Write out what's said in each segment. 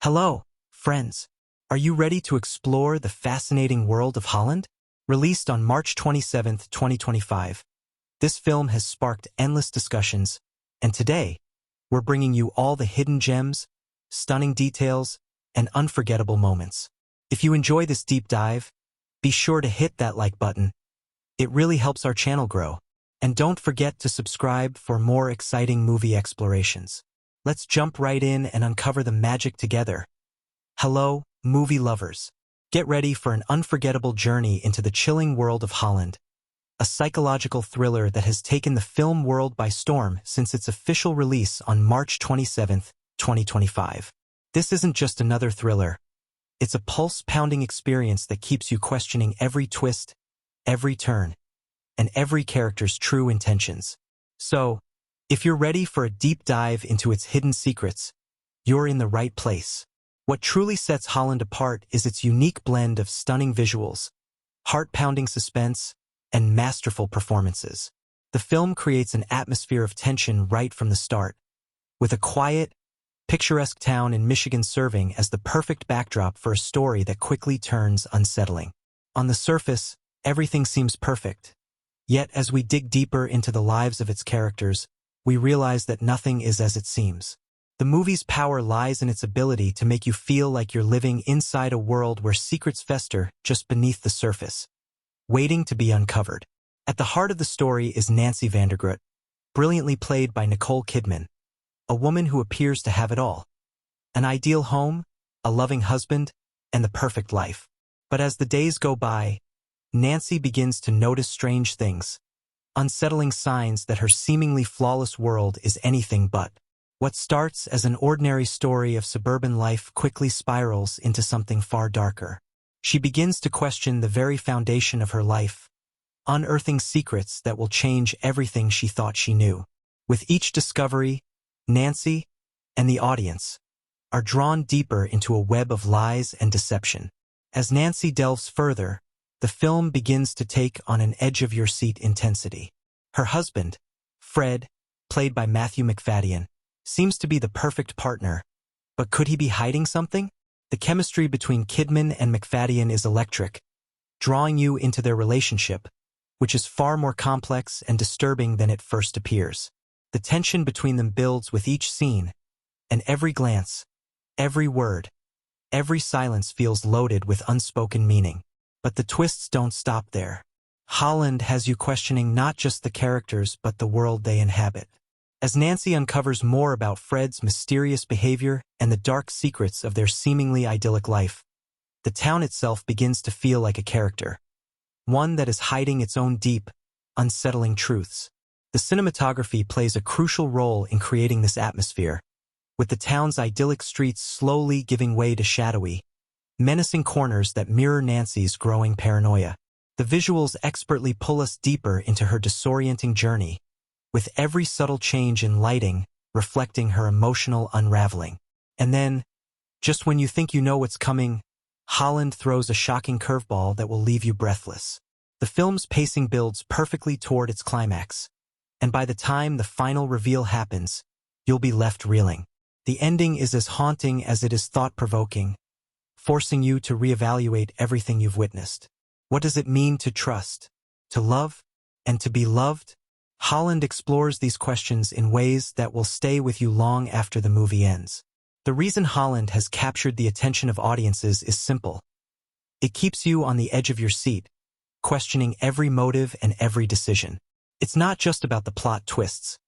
Hello, friends. Are you ready to explore the fascinating world of Holland? Released on March 27, 2025, this film has sparked endless discussions, and today, we're bringing you all the hidden gems, stunning details, and unforgettable moments. If you enjoy this deep dive, be sure to hit that like button. It really helps our channel grow. And don't forget to subscribe for more exciting movie explorations. Let's jump right in and uncover the magic together. Hello, movie lovers. Get ready for an unforgettable journey into the chilling world of Holland, a psychological thriller that has taken the film world by storm since its official release on March 27, 2025. This isn't just another thriller. It's a pulse-pounding experience that keeps you questioning every twist, every turn, and every character's true intentions. So, if you're ready for a deep dive into its hidden secrets, you're in the right place. What truly sets Holland apart is its unique blend of stunning visuals, heart-pounding suspense, and masterful performances. The film creates an atmosphere of tension right from the start, with a quiet, picturesque town in Michigan serving as the perfect backdrop for a story that quickly turns unsettling. On the surface, everything seems perfect. Yet, as we dig deeper into the lives of its characters, we realize that nothing is as it seems. The movie's power lies in its ability to make you feel like you're living inside a world where secrets fester just beneath the surface, waiting to be uncovered. At the heart of the story is Nancy Vandergroot, brilliantly played by Nicole Kidman, a woman who appears to have it all: an ideal home, a loving husband, and the perfect life. But as the days go by, Nancy begins to notice strange things, unsettling signs that her seemingly flawless world is anything but. What starts as an ordinary story of suburban life quickly spirals into something far darker. She begins to question the very foundation of her life, unearthing secrets that will change everything she thought she knew. With each discovery, Nancy and the audience are drawn deeper into a web of lies and deception. As Nancy delves further, the film begins to take on an edge-of-your-seat intensity. Her husband, Fred, played by Matthew Macfadyen, seems to be the perfect partner, but could he be hiding something? The chemistry between Kidman and Macfadyen is electric, drawing you into their relationship, which is far more complex and disturbing than it first appears. The tension between them builds with each scene, and every glance, every word, every silence feels loaded with unspoken meaning. But the twists don't stop there. Holland has you questioning not just the characters but the world they inhabit. As Nancy uncovers more about Fred's mysterious behavior and the dark secrets of their seemingly idyllic life, the town itself begins to feel like a character, one that is hiding its own deep, unsettling truths. The cinematography plays a crucial role in creating this atmosphere, with the town's idyllic streets slowly giving way to shadowy, menacing corners that mirror Nancy's growing paranoia. The visuals expertly pull us deeper into her disorienting journey, with every subtle change in lighting reflecting her emotional unraveling. And then, just when you think you know what's coming, Holland throws a shocking curveball that will leave you breathless. The film's pacing builds perfectly toward its climax, and by the time the final reveal happens, you'll be left reeling. The ending is as haunting as it is thought-provoking, forcing you to reevaluate everything you've witnessed. What does it mean to trust, to love, and to be loved? Holland explores these questions in ways that will stay with you long after the movie ends. The reason Holland has captured the attention of audiences is simple. It keeps you on the edge of your seat, questioning every motive and every decision. It's not just about the plot twists.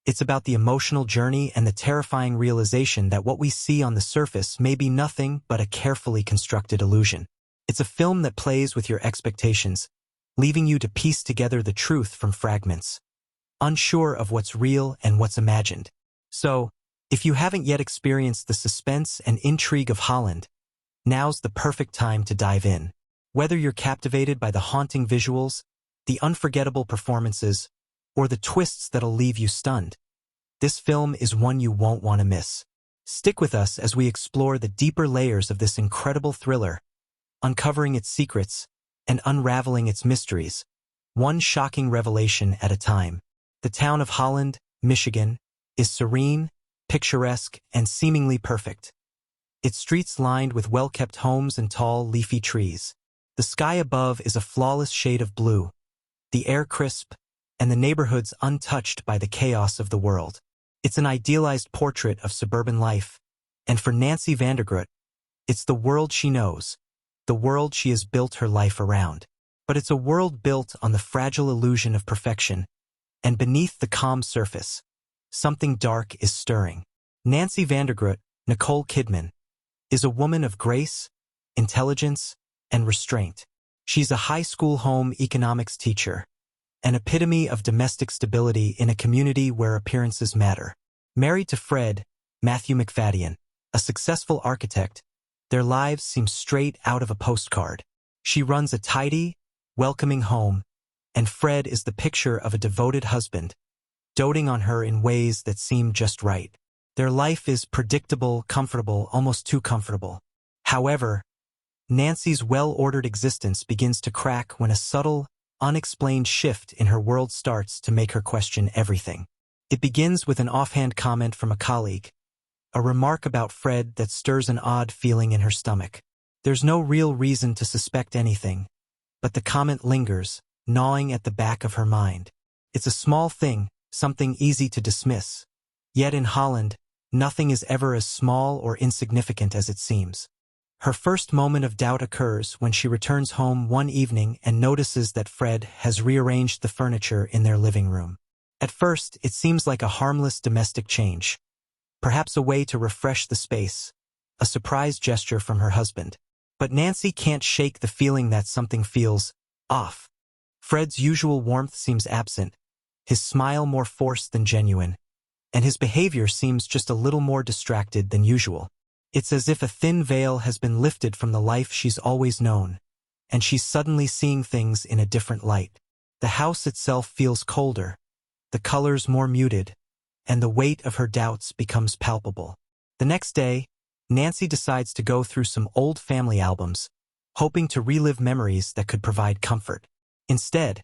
It's about the emotional journey and the terrifying realization that what we see on the surface may be nothing but a carefully constructed illusion. It's a film that plays with your expectations, leaving you to piece together the truth from fragments, unsure of what's real and what's imagined. So, if you haven't yet experienced the suspense and intrigue of Holland, now's the perfect time to dive in. Whether you're captivated by the haunting visuals, the unforgettable performances, or the twists that'll leave you stunned, this film is one you won't want to miss. Stick with us as we explore the deeper layers of this incredible thriller, uncovering its secrets and unraveling its mysteries, one shocking revelation at a time. The town of Holland, Michigan, is serene, picturesque, and seemingly perfect. its streets lined with well-kept homes and tall, leafy trees. The sky above is a flawless shade of blue, the air crisp, and the neighborhoods untouched by the chaos of the world. It's an idealized portrait of suburban life, and for Nancy Vandergroot, it's the world she knows, the world she has built her life around. But it's a world built on the fragile illusion of perfection, and beneath the calm surface, something dark is stirring. Nancy Vandergroot, Nicole Kidman, is a woman of grace, intelligence, and restraint. She's a high school home economics teacher, an epitome of domestic stability in a community where appearances matter. Married to Fred, Matthew McFadden, a successful architect, their lives seem straight out of a postcard. She runs a tidy, welcoming home, and Fred is the picture of a devoted husband, doting on her in ways that seem just right. Their life is predictable, comfortable, almost too comfortable. However, Nancy's well-ordered existence begins to crack when a subtle, unexplained shift in her world starts to make her question everything. It begins with an offhand comment from a colleague, a remark about Fred that stirs an odd feeling in her stomach. There's no real reason to suspect anything, but the comment lingers, gnawing at the back of her mind. It's a small thing, something easy to dismiss. Yet in Holland, nothing is ever as small or insignificant as it seems. Her first moment of doubt occurs when she returns home one evening and notices that Fred has rearranged the furniture in their living room. At first, it seems like a harmless domestic change, perhaps a way to refresh the space, a surprise gesture from her husband. But Nancy can't shake the feeling that something feels off. Fred's usual warmth seems absent, his smile more forced than genuine, and his behavior seems just a little more distracted than usual. It's as if a thin veil has been lifted from the life she's always known, and she's suddenly seeing things in a different light. The house itself feels colder, the colors more muted, and the weight of her doubts becomes palpable. The next day, Nancy decides to go through some old family albums, hoping to relive memories that could provide comfort. Instead,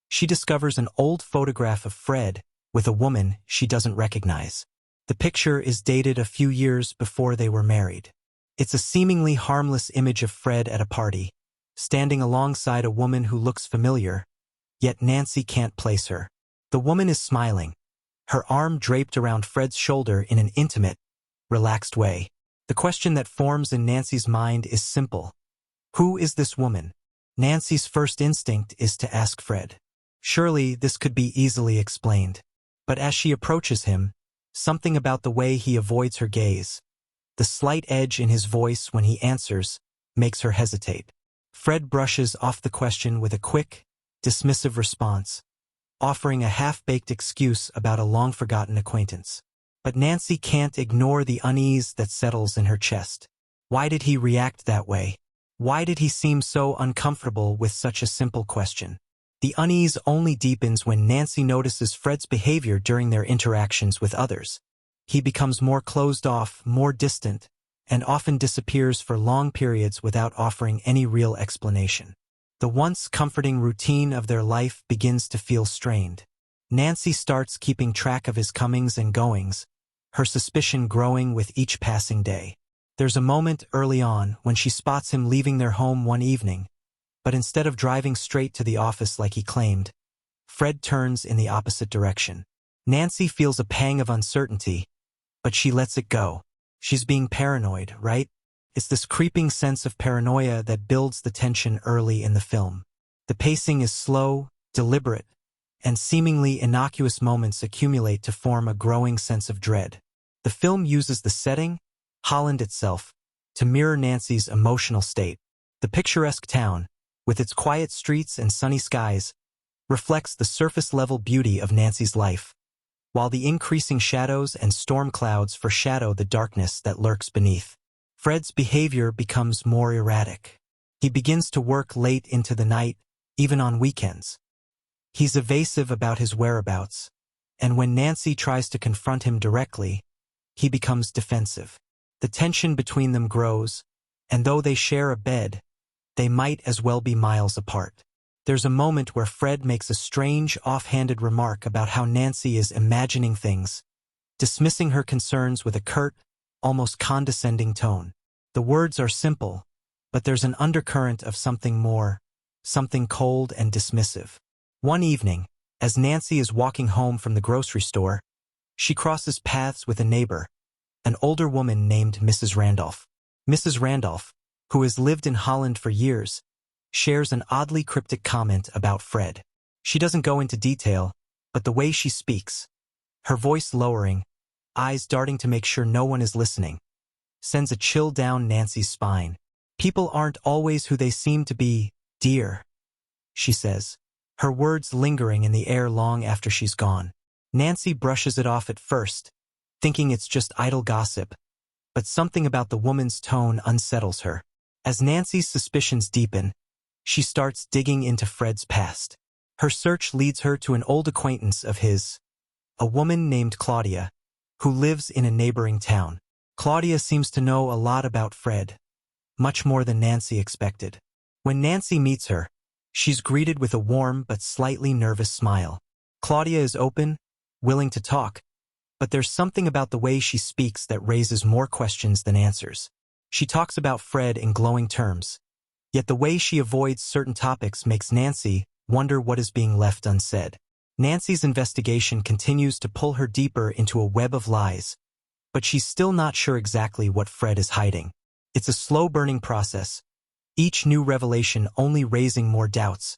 she discovers an old photograph of Fred with a woman she doesn't recognize. The picture is dated a few years before they were married. It's a seemingly harmless image of Fred at a party, standing alongside a woman who looks familiar, yet Nancy can't place her. The woman is smiling, her arm draped around Fred's shoulder in an intimate, relaxed way. The question that forms in Nancy's mind is simple. Who is this woman? Nancy's first instinct is to ask Fred. Surely this could be easily explained. But as she approaches him, something about the way he avoids her gaze, the slight edge in his voice when he answers, makes her hesitate. Fred brushes off the question with a quick, dismissive response, offering a half-baked excuse about a long-forgotten acquaintance. But Nancy can't ignore the unease that settles in her chest. Why did he react that way? Why did he seem so uncomfortable with such a simple question? The unease only deepens when Nancy notices Fred's behavior during their interactions with others. He becomes more closed off, more distant, and often disappears for long periods without offering any real explanation. The once comforting routine of their life begins to feel strained. Nancy starts keeping track of his comings and goings, her suspicion growing with each passing day. There's a moment early on when she spots him leaving their home one evening, but instead of driving straight to the office like he claimed, Fred turns in the opposite direction. Nancy feels a pang of uncertainty, but she lets it go. She's being paranoid, right? It's this creeping sense of paranoia that builds the tension early in the film. The pacing is slow, deliberate, and seemingly innocuous moments accumulate to form a growing sense of dread. The film uses the setting, Holland itself, to mirror Nancy's emotional state. The picturesque town, with its quiet streets and sunny skies, reflects the surface-level beauty of Nancy's life, while the increasing shadows and storm clouds foreshadow the darkness that lurks beneath. Fred's behavior becomes more erratic. He begins to work late into the night, even on weekends. He's evasive about his whereabouts, and when Nancy tries to confront him directly, he becomes defensive. The tension between them grows, and though they share a bed, they might as well be miles apart. There's a moment where Fred makes a strange, offhanded remark about how Nancy is imagining things, dismissing her concerns with a curt, almost condescending tone. The words are simple, but there's an undercurrent of something more, something cold and dismissive. One evening, as Nancy is walking home from the grocery store, she crosses paths with a neighbor, an older woman named Mrs. Randolph. Mrs. Randolph, who has lived in Holland for years, shares an oddly cryptic comment about Fred. She doesn't go into detail, but the way she speaks, her voice lowering, eyes darting to make sure no one is listening, sends a chill down Nancy's spine. People aren't always who they seem to be, dear, she says, her words lingering in the air long after she's gone. Nancy brushes it off at first, thinking it's just idle gossip, but something about the woman's tone unsettles her. As Nancy's suspicions deepen, she starts digging into Fred's past. Her search leads her to an old acquaintance of his, a woman named Claudia, who lives in a neighboring town. Claudia seems to know a lot about Fred, much more than Nancy expected. When Nancy meets her, she's greeted with a warm but slightly nervous smile. Claudia is open, willing to talk, but there's something about the way she speaks that raises more questions than answers. She talks about Fred in glowing terms, yet the way she avoids certain topics makes Nancy wonder what is being left unsaid. Nancy's investigation continues to pull her deeper into a web of lies, but she's still not sure exactly what Fred is hiding. It's a slow-burning process, each new revelation only raising more doubts,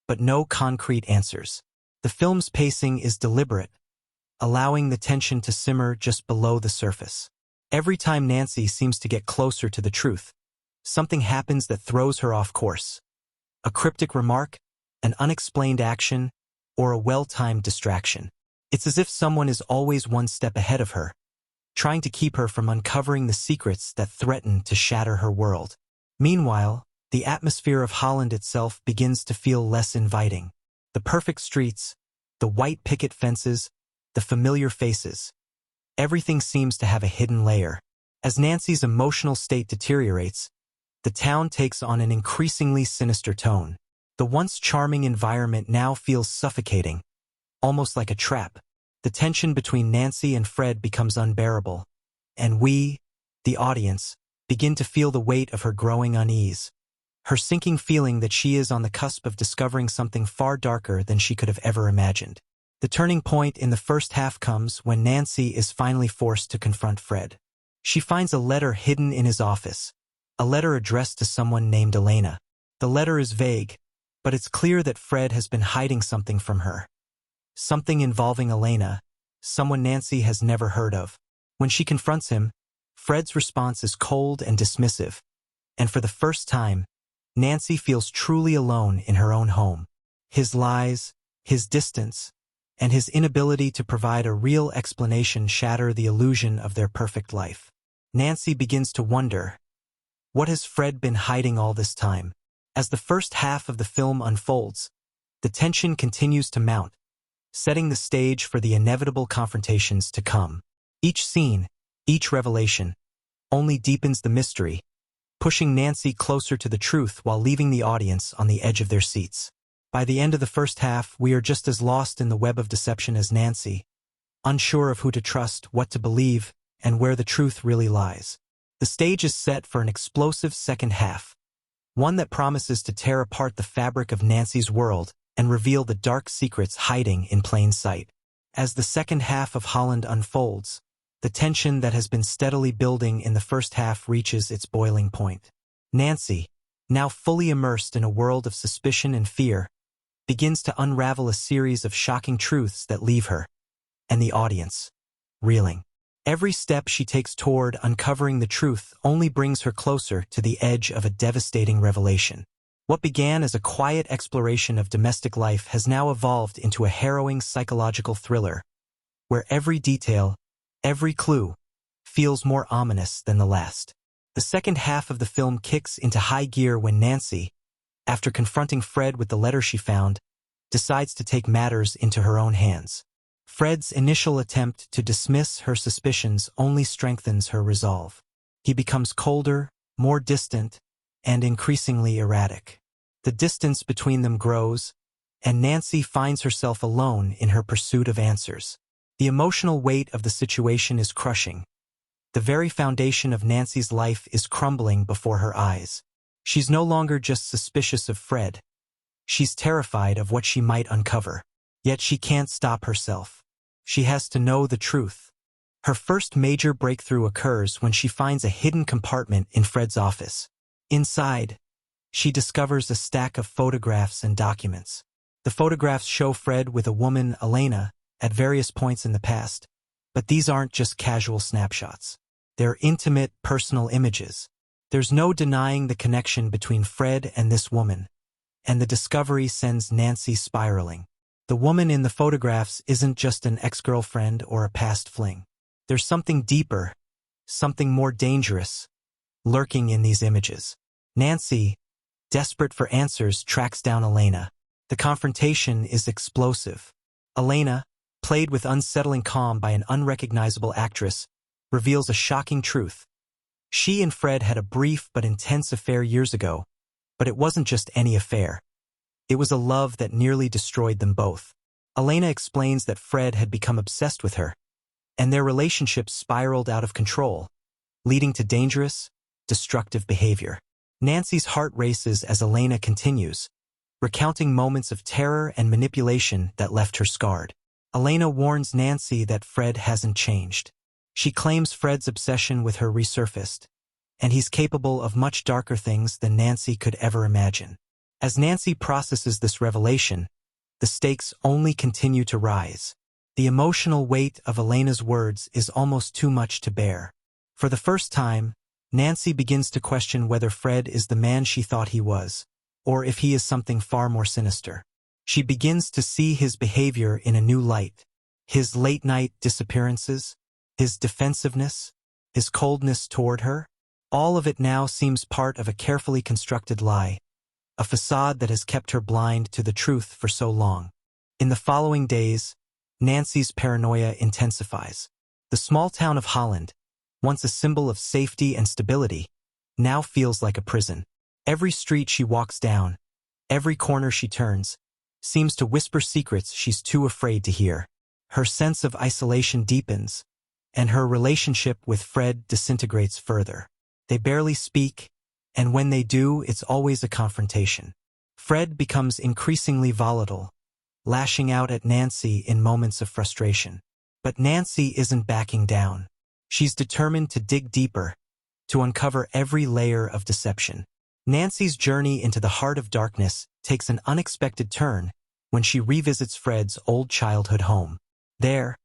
but no concrete answers. The film's pacing is deliberate, allowing the tension to simmer just below the surface. Every time Nancy seems to get closer to the truth, something happens that throws her off course. A cryptic remark, an unexplained action, or a well-timed distraction. It's as if someone is always one step ahead of her, trying to keep her from uncovering the secrets that threaten to shatter her world. Meanwhile, the atmosphere of Holland itself begins to feel less inviting. The perfect streets, the white picket fences, the familiar faces. Everything seems to have a hidden layer. As Nancy's emotional state deteriorates, the town takes on an increasingly sinister tone. The once charming environment now feels suffocating, almost like a trap. The tension between Nancy and Fred becomes unbearable, and we, the audience, begin to feel the weight of her growing unease, her sinking feeling that she is on the cusp of discovering something far darker than she could have ever imagined. The turning point in the first half comes when Nancy is finally forced to confront Fred. She finds a letter hidden in his office, a letter addressed to someone named Elena. The letter is vague, but it's clear that Fred has been hiding something from her. Something involving Elena, someone Nancy has never heard of. When she confronts him, Fred's response is cold and dismissive, and for the first time, Nancy feels truly alone in her own home. His lies, his distance, and his inability to provide a real explanation shatter the illusion of their perfect life. Nancy begins to wonder, what has Fred been hiding all this time? As the first half of the film unfolds, the tension continues to mount, setting the stage for the inevitable confrontations to come. Each scene, each revelation, only deepens the mystery, pushing Nancy closer to the truth while leaving the audience on the edge of their seats. By the end of the first half, we are just as lost in the web of deception as Nancy, unsure of who to trust, what to believe, and where the truth really lies. The stage is set for an explosive second half, one that promises to tear apart the fabric of Nancy's world and reveal the dark secrets hiding in plain sight. As the second half of Holland unfolds, the tension that has been steadily building in the first half reaches its boiling point. Nancy, now fully immersed in a world of suspicion and fear, begins to unravel a series of shocking truths that leave her, and the audience, reeling. Every step she takes toward uncovering the truth only brings her closer to the edge of a devastating revelation. What began as a quiet exploration of domestic life has now evolved into a harrowing psychological thriller, where every detail, every clue, feels more ominous than the last. The second half of the film kicks into high gear when Nancy, after confronting Fred with the letter she found, decides to take matters into her own hands. Fred's initial attempt to dismiss her suspicions only strengthens her resolve. He becomes colder, more distant, and increasingly erratic. The distance between them grows, and Nancy finds herself alone in her pursuit of answers. The emotional weight of the situation is crushing, The very foundation of Nancy's life is crumbling before her eyes. She's no longer just suspicious of Fred. She's terrified of what she might uncover. Yet she can't stop herself. She has to know the truth. Her first major breakthrough occurs when she finds a hidden compartment in Fred's office. Inside, she discovers a stack of photographs and documents. The photographs show Fred with a woman, Elena, at various points in the past. But these aren't just casual snapshots. They're intimate, personal images. There's no denying the connection between Fred and this woman, and the discovery sends Nancy spiraling. The woman in the photographs isn't just an ex-girlfriend or a past fling. There's something deeper, something more dangerous, lurking in these images. Nancy, desperate for answers, tracks down Elena. The confrontation is explosive. Elena, played with unsettling calm by an unrecognizable actress, reveals a shocking truth. She and Fred had a brief but intense affair years ago, but it wasn't just any affair. It was a love that nearly destroyed them both. Elena explains that Fred had become obsessed with her, and their relationship spiraled out of control, leading to dangerous, destructive behavior. Nancy's heart races as Elena continues, recounting moments of terror and manipulation that left her scarred. Elena warns Nancy that Fred hasn't changed. She claims Fred's obsession with her resurfaced, and he's capable of much darker things than Nancy could ever imagine. As Nancy processes this revelation, the stakes only continue to rise. The emotional weight of Elena's words is almost too much to bear. For the first time, Nancy begins to question whether Fred is the man she thought he was, or if he is something far more sinister. She begins to see his behavior in a new light. His late-night disappearances, his defensiveness, his coldness toward her, all of it now seems part of a carefully constructed lie, a facade that has kept her blind to the truth for so long. In the following days, Nancy's paranoia intensifies. The small town of Holland, once a symbol of safety and stability, now feels like a prison. Every street she walks down, every corner she turns, seems to whisper secrets she's too afraid to hear. Her sense of isolation deepens, and her relationship with Fred disintegrates further. They barely speak, and when they do, it's always a confrontation. Fred becomes increasingly volatile, lashing out at Nancy in moments of frustration. But Nancy isn't backing down. She's determined to dig deeper, to uncover every layer of deception. Nancy's journey into the heart of darkness takes an unexpected turn when she revisits Fred's old childhood home. There,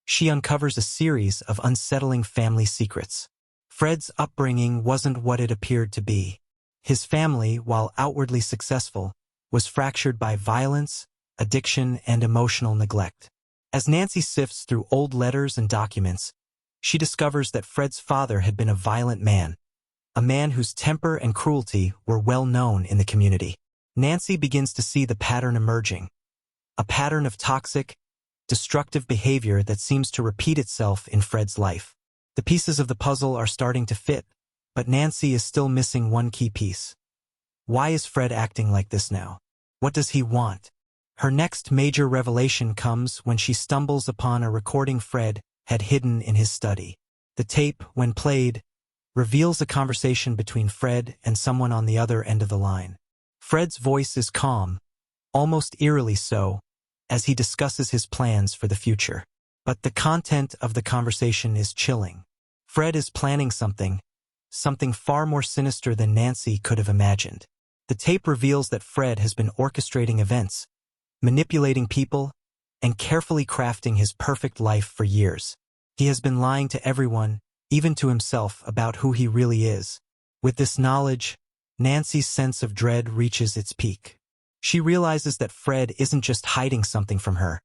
she uncovers a series of unsettling family secrets. Fred's upbringing wasn't what it appeared to be. His family, while outwardly successful, was fractured by violence, addiction, and emotional neglect. As Nancy sifts through old letters and documents, she discovers that Fred's father had been a violent man, a man whose temper and cruelty were well known in the community. Nancy begins to see the pattern emerging, a pattern of toxic, destructive behavior that seems to repeat itself in Fred's life. The pieces of the puzzle are starting to fit, but Nancy is still missing one key piece. Why is Fred acting like this now? What does he want? Her next major revelation comes when she stumbles upon a recording Fred had hidden in his study. The tape, when played, reveals a conversation between Fred and someone on the other end of the line. Fred's voice is calm, almost eerily so, as he discusses his plans for the future. But the content of the conversation is chilling. Fred is planning something far more sinister than Nancy could have imagined. The tape reveals that Fred has been orchestrating events, manipulating people, and carefully crafting his perfect life for years. He has been lying to everyone, even to himself, about who he really is. With this knowledge, Nancy's sense of dread reaches its peak. She realizes that Fred isn't just hiding something from her.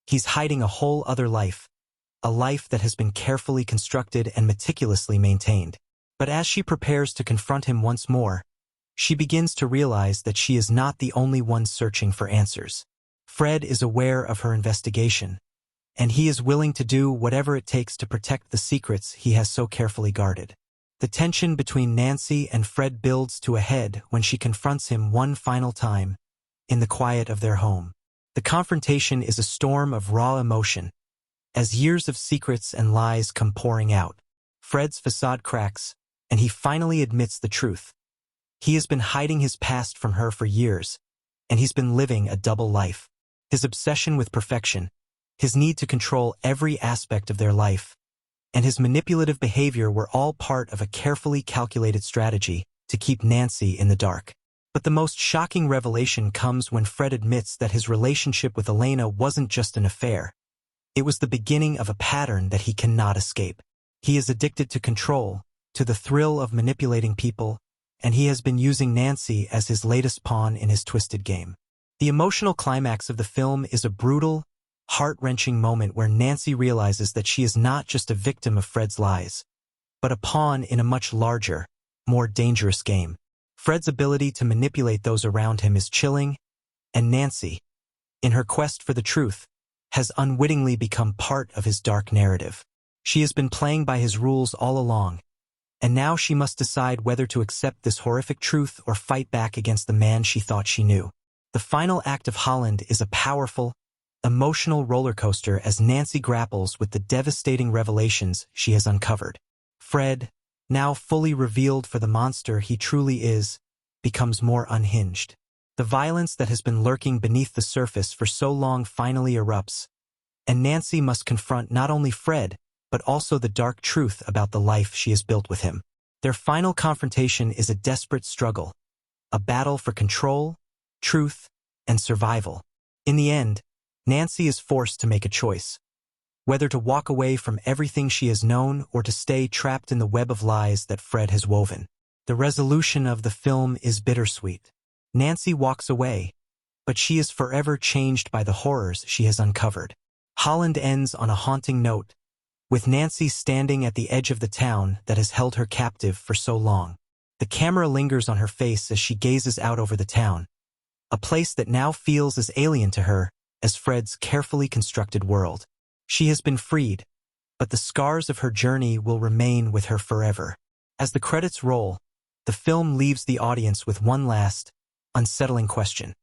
He's hiding a whole other life, a life that has been carefully constructed and meticulously maintained. But as she prepares to confront him once more, she begins to realize that she is not the only one searching for answers. Fred is aware of her investigation, and he is willing to do whatever it takes to protect the secrets he has so carefully guarded. The tension between Nancy and Fred builds to a head when she confronts him one final time, in the quiet of their home. The confrontation is a storm of raw emotion, as years of secrets and lies come pouring out. Fred's facade cracks, and he finally admits the truth. He has been hiding his past from her for years, and he's been living a double life. His obsession with perfection, his need to control every aspect of their life, and his manipulative behavior were all part of a carefully calculated strategy to keep Nancy in the dark. But the most shocking revelation comes when Fred admits that his relationship with Elena wasn't just an affair. It was the beginning of a pattern that he cannot escape. He is addicted to control, to the thrill of manipulating people, and he has been using Nancy as his latest pawn in his twisted game. The emotional climax of the film is a brutal, heart-wrenching moment where Nancy realizes that she is not just a victim of Fred's lies, but a pawn in a much larger, more dangerous game. Fred's ability to manipulate those around him is chilling, and Nancy, in her quest for the truth, has unwittingly become part of his dark narrative. She has been playing by his rules all along, and now she must decide whether to accept this horrific truth or fight back against the man she thought she knew. The final act of Holland is a powerful, emotional roller coaster as Nancy grapples with the devastating revelations she has uncovered. Fred, now fully revealed for the monster he truly is, becomes more unhinged. The violence that has been lurking beneath the surface for so long finally erupts, and Nancy must confront not only Fred, but also the dark truth about the life she has built with him. Their final confrontation is a desperate struggle, a battle for control, truth, and survival. In the end, Nancy is forced to make a choice, whether to walk away from everything she has known or to stay trapped in the web of lies that Fred has woven. The resolution of the film is bittersweet. Nancy walks away, but she is forever changed by the horrors she has uncovered. Holland ends on a haunting note, with Nancy standing at the edge of the town that has held her captive for so long. The camera lingers on her face as she gazes out over the town, a place that now feels as alien to her as Fred's carefully constructed world. She has been freed, but the scars of her journey will remain with her forever. As the credits roll, the film leaves the audience with one last, unsettling question.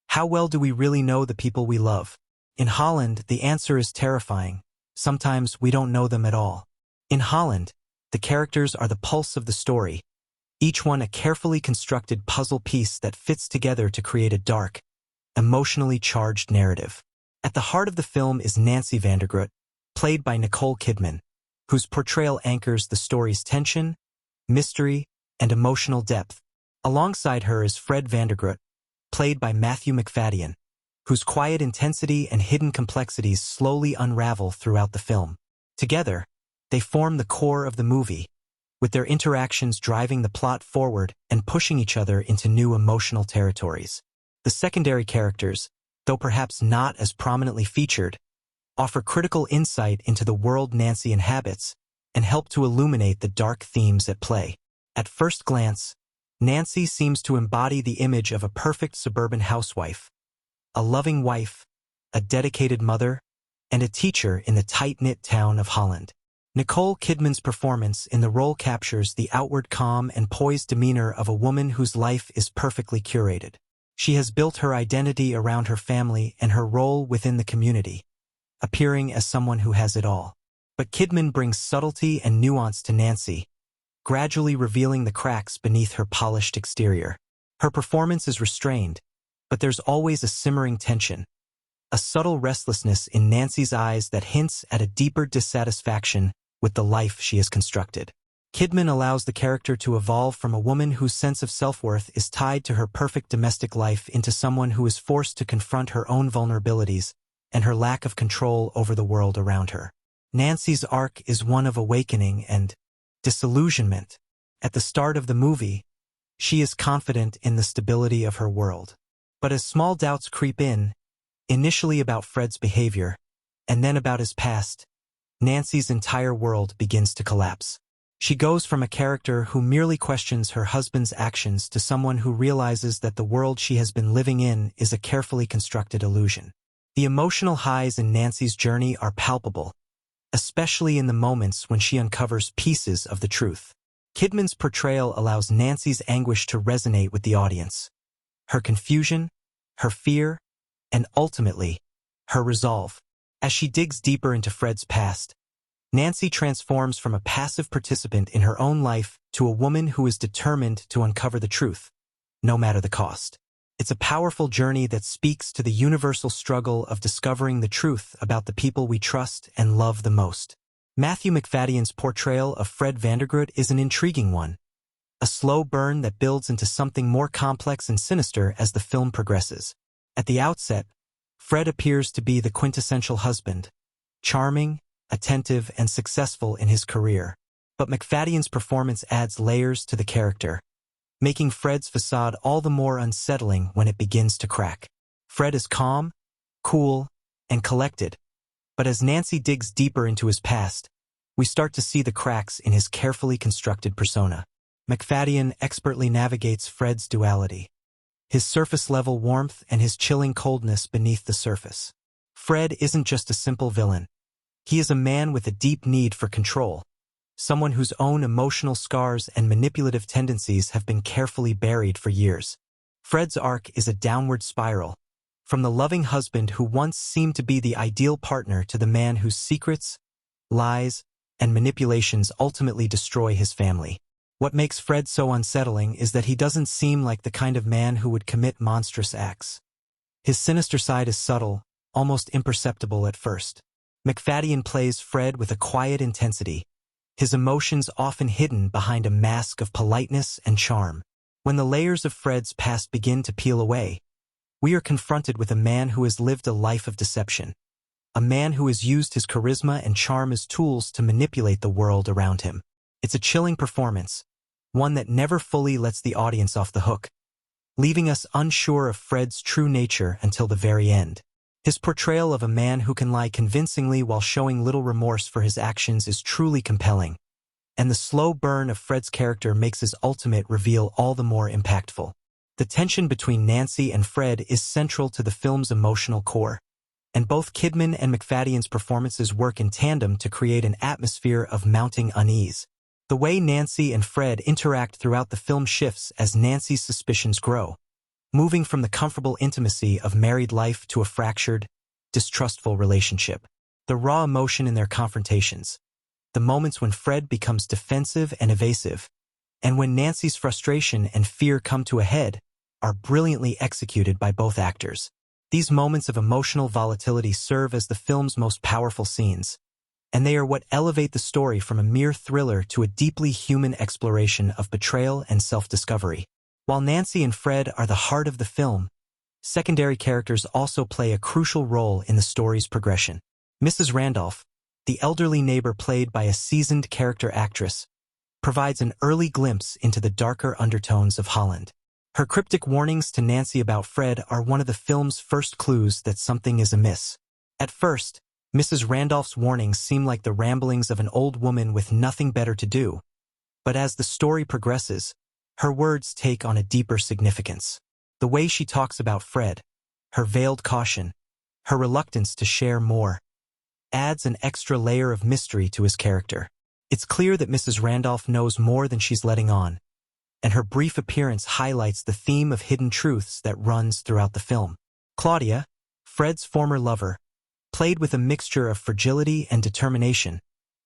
How well do we really know the people we love? In Holland, the answer is terrifying. Sometimes we don't know them at all. In Holland, the characters are the pulse of the story, each one a carefully constructed puzzle piece that fits together to create a dark, emotionally charged narrative. At the heart of the film is Nancy Vandergroot, played by Nicole Kidman, whose portrayal anchors the story's tension, mystery, and emotional depth. Alongside her is Fred Vandergroot, played by Matthew Macfadyen, whose quiet intensity and hidden complexities slowly unravel throughout the film. Together, they form the core of the movie, with their interactions driving the plot forward and pushing each other into new emotional territories. The secondary characters, though perhaps not as prominently featured, offer critical insight into the world Nancy inhabits and help to illuminate the dark themes at play. At first glance, Nancy seems to embody the image of a perfect suburban housewife, a loving wife, a dedicated mother, and a teacher in the tight-knit town of Holland. Nicole Kidman's performance in the role captures the outward calm and poised demeanor of a woman whose life is perfectly curated. She has built her identity around her family and her role within the community, appearing as someone who has it all. But Kidman brings subtlety and nuance to Nancy, gradually revealing the cracks beneath her polished exterior. Her performance is restrained, but there's always a simmering tension, a subtle restlessness in Nancy's eyes that hints at a deeper dissatisfaction with the life she has constructed. Kidman allows the character to evolve from a woman whose sense of self-worth is tied to her perfect domestic life into someone who is forced to confront her own vulnerabilities and her lack of control over the world around her. Nancy's arc is one of awakening and disillusionment. At the start of the movie, she is confident in the stability of her world. But as small doubts creep in, initially about Fred's behavior, and then about his past, Nancy's entire world begins to collapse. She goes from a character who merely questions her husband's actions to someone who realizes that the world she has been living in is a carefully constructed illusion. The emotional highs in Nancy's journey are palpable, especially in the moments when she uncovers pieces of the truth. Kidman's portrayal allows Nancy's anguish to resonate with the audience. Her confusion, her fear, and ultimately, her resolve. As she digs deeper into Fred's past, Nancy transforms from a passive participant in her own life to a woman who is determined to uncover the truth, no matter the cost. It's a powerful journey that speaks to the universal struggle of discovering the truth about the people we trust and love the most. Matthew Macfadyen's portrayal of Fred Vandergroot is an intriguing one, a slow burn that builds into something more complex and sinister as the film progresses. At the outset, Fred appears to be the quintessential husband, charming, attentive, and successful in his career. But Macfadyen's performance adds layers to the character, making Fred's facade all the more unsettling when it begins to crack. Fred is calm, cool, and collected, but as Nancy digs deeper into his past, we start to see the cracks in his carefully constructed persona. Macfadyen expertly navigates Fred's duality, his surface-level warmth and his chilling coldness beneath the surface. Fred isn't just a simple villain. He is a man with a deep need for control, someone whose own emotional scars and manipulative tendencies have been carefully buried for years. Fred's arc is a downward spiral, from the loving husband who once seemed to be the ideal partner to the man whose secrets, lies, and manipulations ultimately destroy his family. What makes Fred so unsettling is that he doesn't seem like the kind of man who would commit monstrous acts. His sinister side is subtle, almost imperceptible at first. Macfadyen plays Fred with a quiet intensity, his emotions often hidden behind a mask of politeness and charm. When the layers of Fred's past begin to peel away, we are confronted with a man who has lived a life of deception, a man who has used his charisma and charm as tools to manipulate the world around him. It's a chilling performance, one that never fully lets the audience off the hook, leaving us unsure of Fred's true nature until the very end. His portrayal of a man who can lie convincingly while showing little remorse for his actions is truly compelling, and the slow burn of Fred's character makes his ultimate reveal all the more impactful. The tension between Nancy and Fred is central to the film's emotional core, and both Kidman and Macfadyen's performances work in tandem to create an atmosphere of mounting unease. The way Nancy and Fred interact throughout the film shifts as Nancy's suspicions grow, moving from the comfortable intimacy of married life to a fractured, distrustful relationship. The raw emotion in their confrontations, the moments when Fred becomes defensive and evasive, and when Nancy's frustration and fear come to a head, are brilliantly executed by both actors. These moments of emotional volatility serve as the film's most powerful scenes, and they are what elevate the story from a mere thriller to a deeply human exploration of betrayal and self-discovery. While Nancy and Fred are the heart of the film, secondary characters also play a crucial role in the story's progression. Mrs. Randolph, the elderly neighbor played by a seasoned character actress, provides an early glimpse into the darker undertones of Holland. Her cryptic warnings to Nancy about Fred are one of the film's first clues that something is amiss. At first, Mrs. Randolph's warnings seem like the ramblings of an old woman with nothing better to do, but as the story progresses, her words take on a deeper significance. The way she talks about Fred, her veiled caution, her reluctance to share more, adds an extra layer of mystery to his character. It's clear that Mrs. Randolph knows more than she's letting on, and her brief appearance highlights the theme of hidden truths that runs throughout the film. Claudia, Fred's former lover, played with a mixture of fragility and determination,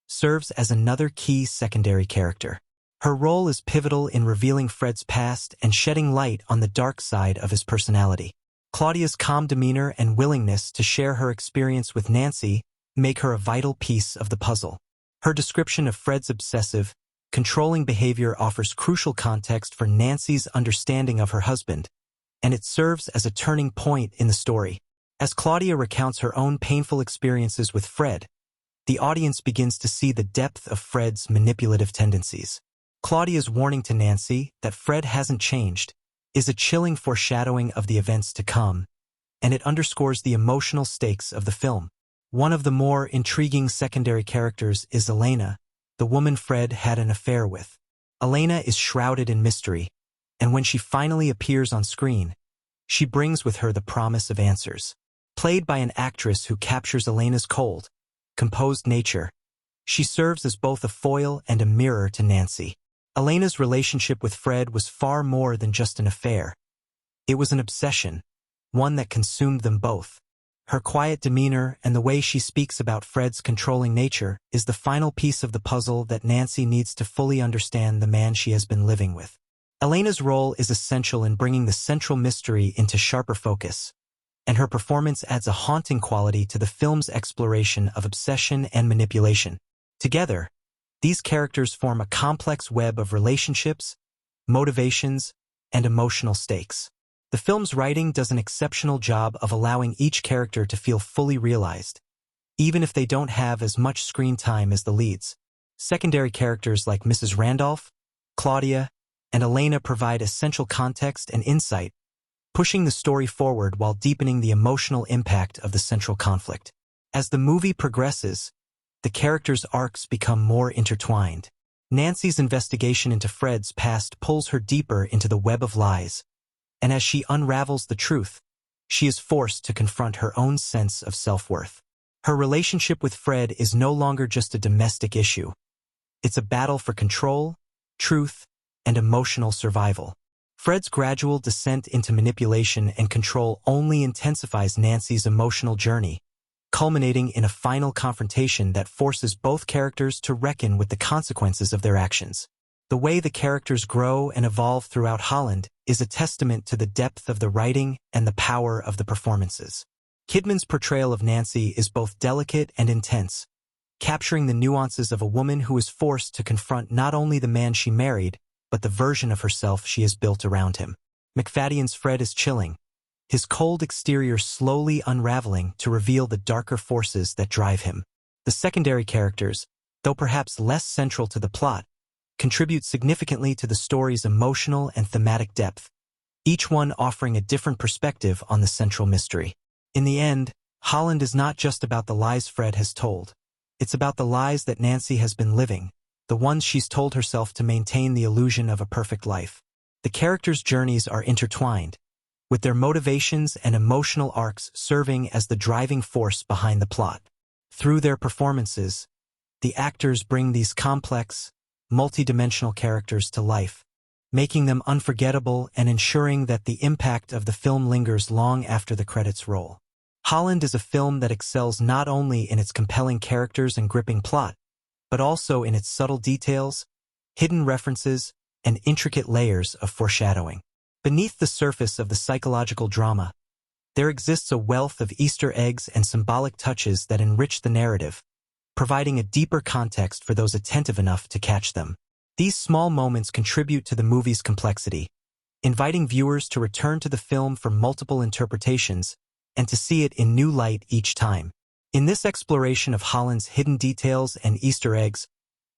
serves as another key secondary character. Her role is pivotal in revealing Fred's past and shedding light on the dark side of his personality. Claudia's calm demeanor and willingness to share her experience with Nancy make her a vital piece of the puzzle. Her description of Fred's obsessive, controlling behavior offers crucial context for Nancy's understanding of her husband, and it serves as a turning point in the story. As Claudia recounts her own painful experiences with Fred, the audience begins to see the depth of Fred's manipulative tendencies. Claudia's warning to Nancy that Fred hasn't changed is a chilling foreshadowing of the events to come, and it underscores the emotional stakes of the film. One of the more intriguing secondary characters is Elena, the woman Fred had an affair with. Elena is shrouded in mystery, and when she finally appears on screen, she brings with her the promise of answers. Played by an actress who captures Elena's cold, composed nature, she serves as both a foil and a mirror to Nancy. Elena's relationship with Fred was far more than just an affair. It was an obsession, one that consumed them both. Her quiet demeanor and the way she speaks about Fred's controlling nature is the final piece of the puzzle that Nancy needs to fully understand the man she has been living with. Elena's role is essential in bringing the central mystery into sharper focus, and her performance adds a haunting quality to the film's exploration of obsession and manipulation. Together, these characters form a complex web of relationships, motivations, and emotional stakes. The film's writing does an exceptional job of allowing each character to feel fully realized, even if they don't have as much screen time as the leads. Secondary characters like Mrs. Randolph, Claudia, and Elena provide essential context and insight, pushing the story forward while deepening the emotional impact of the central conflict. As the movie progresses, the characters' arcs become more intertwined. Nancy's investigation into Fred's past pulls her deeper into the web of lies, and as she unravels the truth, she is forced to confront her own sense of self-worth. Her relationship with Fred is no longer just a domestic issue. It's a battle for control, truth, and emotional survival. Fred's gradual descent into manipulation and control only intensifies Nancy's emotional journey, culminating in a final confrontation that forces both characters to reckon with the consequences of their actions. The way the characters grow and evolve throughout Holland is a testament to the depth of the writing and the power of the performances. Kidman's portrayal of Nancy is both delicate and intense, capturing the nuances of a woman who is forced to confront not only the man she married, but the version of herself she has built around him. McFadden's Fred is chilling, his cold exterior slowly unraveling to reveal the darker forces that drive him. The secondary characters, though perhaps less central to the plot, contribute significantly to the story's emotional and thematic depth, each one offering a different perspective on the central mystery. In the end, Holland is not just about the lies Fred has told. It's about the lies that Nancy has been living, the ones she's told herself to maintain the illusion of a perfect life. The characters' journeys are intertwined, with their motivations and emotional arcs serving as the driving force behind the plot. Through their performances, the actors bring these complex, multidimensional characters to life, making them unforgettable and ensuring that the impact of the film lingers long after the credits roll. Holland is a film that excels not only in its compelling characters and gripping plot, but also in its subtle details, hidden references, and intricate layers of foreshadowing. Beneath the surface of the psychological drama, there exists a wealth of Easter eggs and symbolic touches that enrich the narrative, providing a deeper context for those attentive enough to catch them. These small moments contribute to the movie's complexity, inviting viewers to return to the film for multiple interpretations and to see it in new light each time. In this exploration of Holland's hidden details and Easter eggs,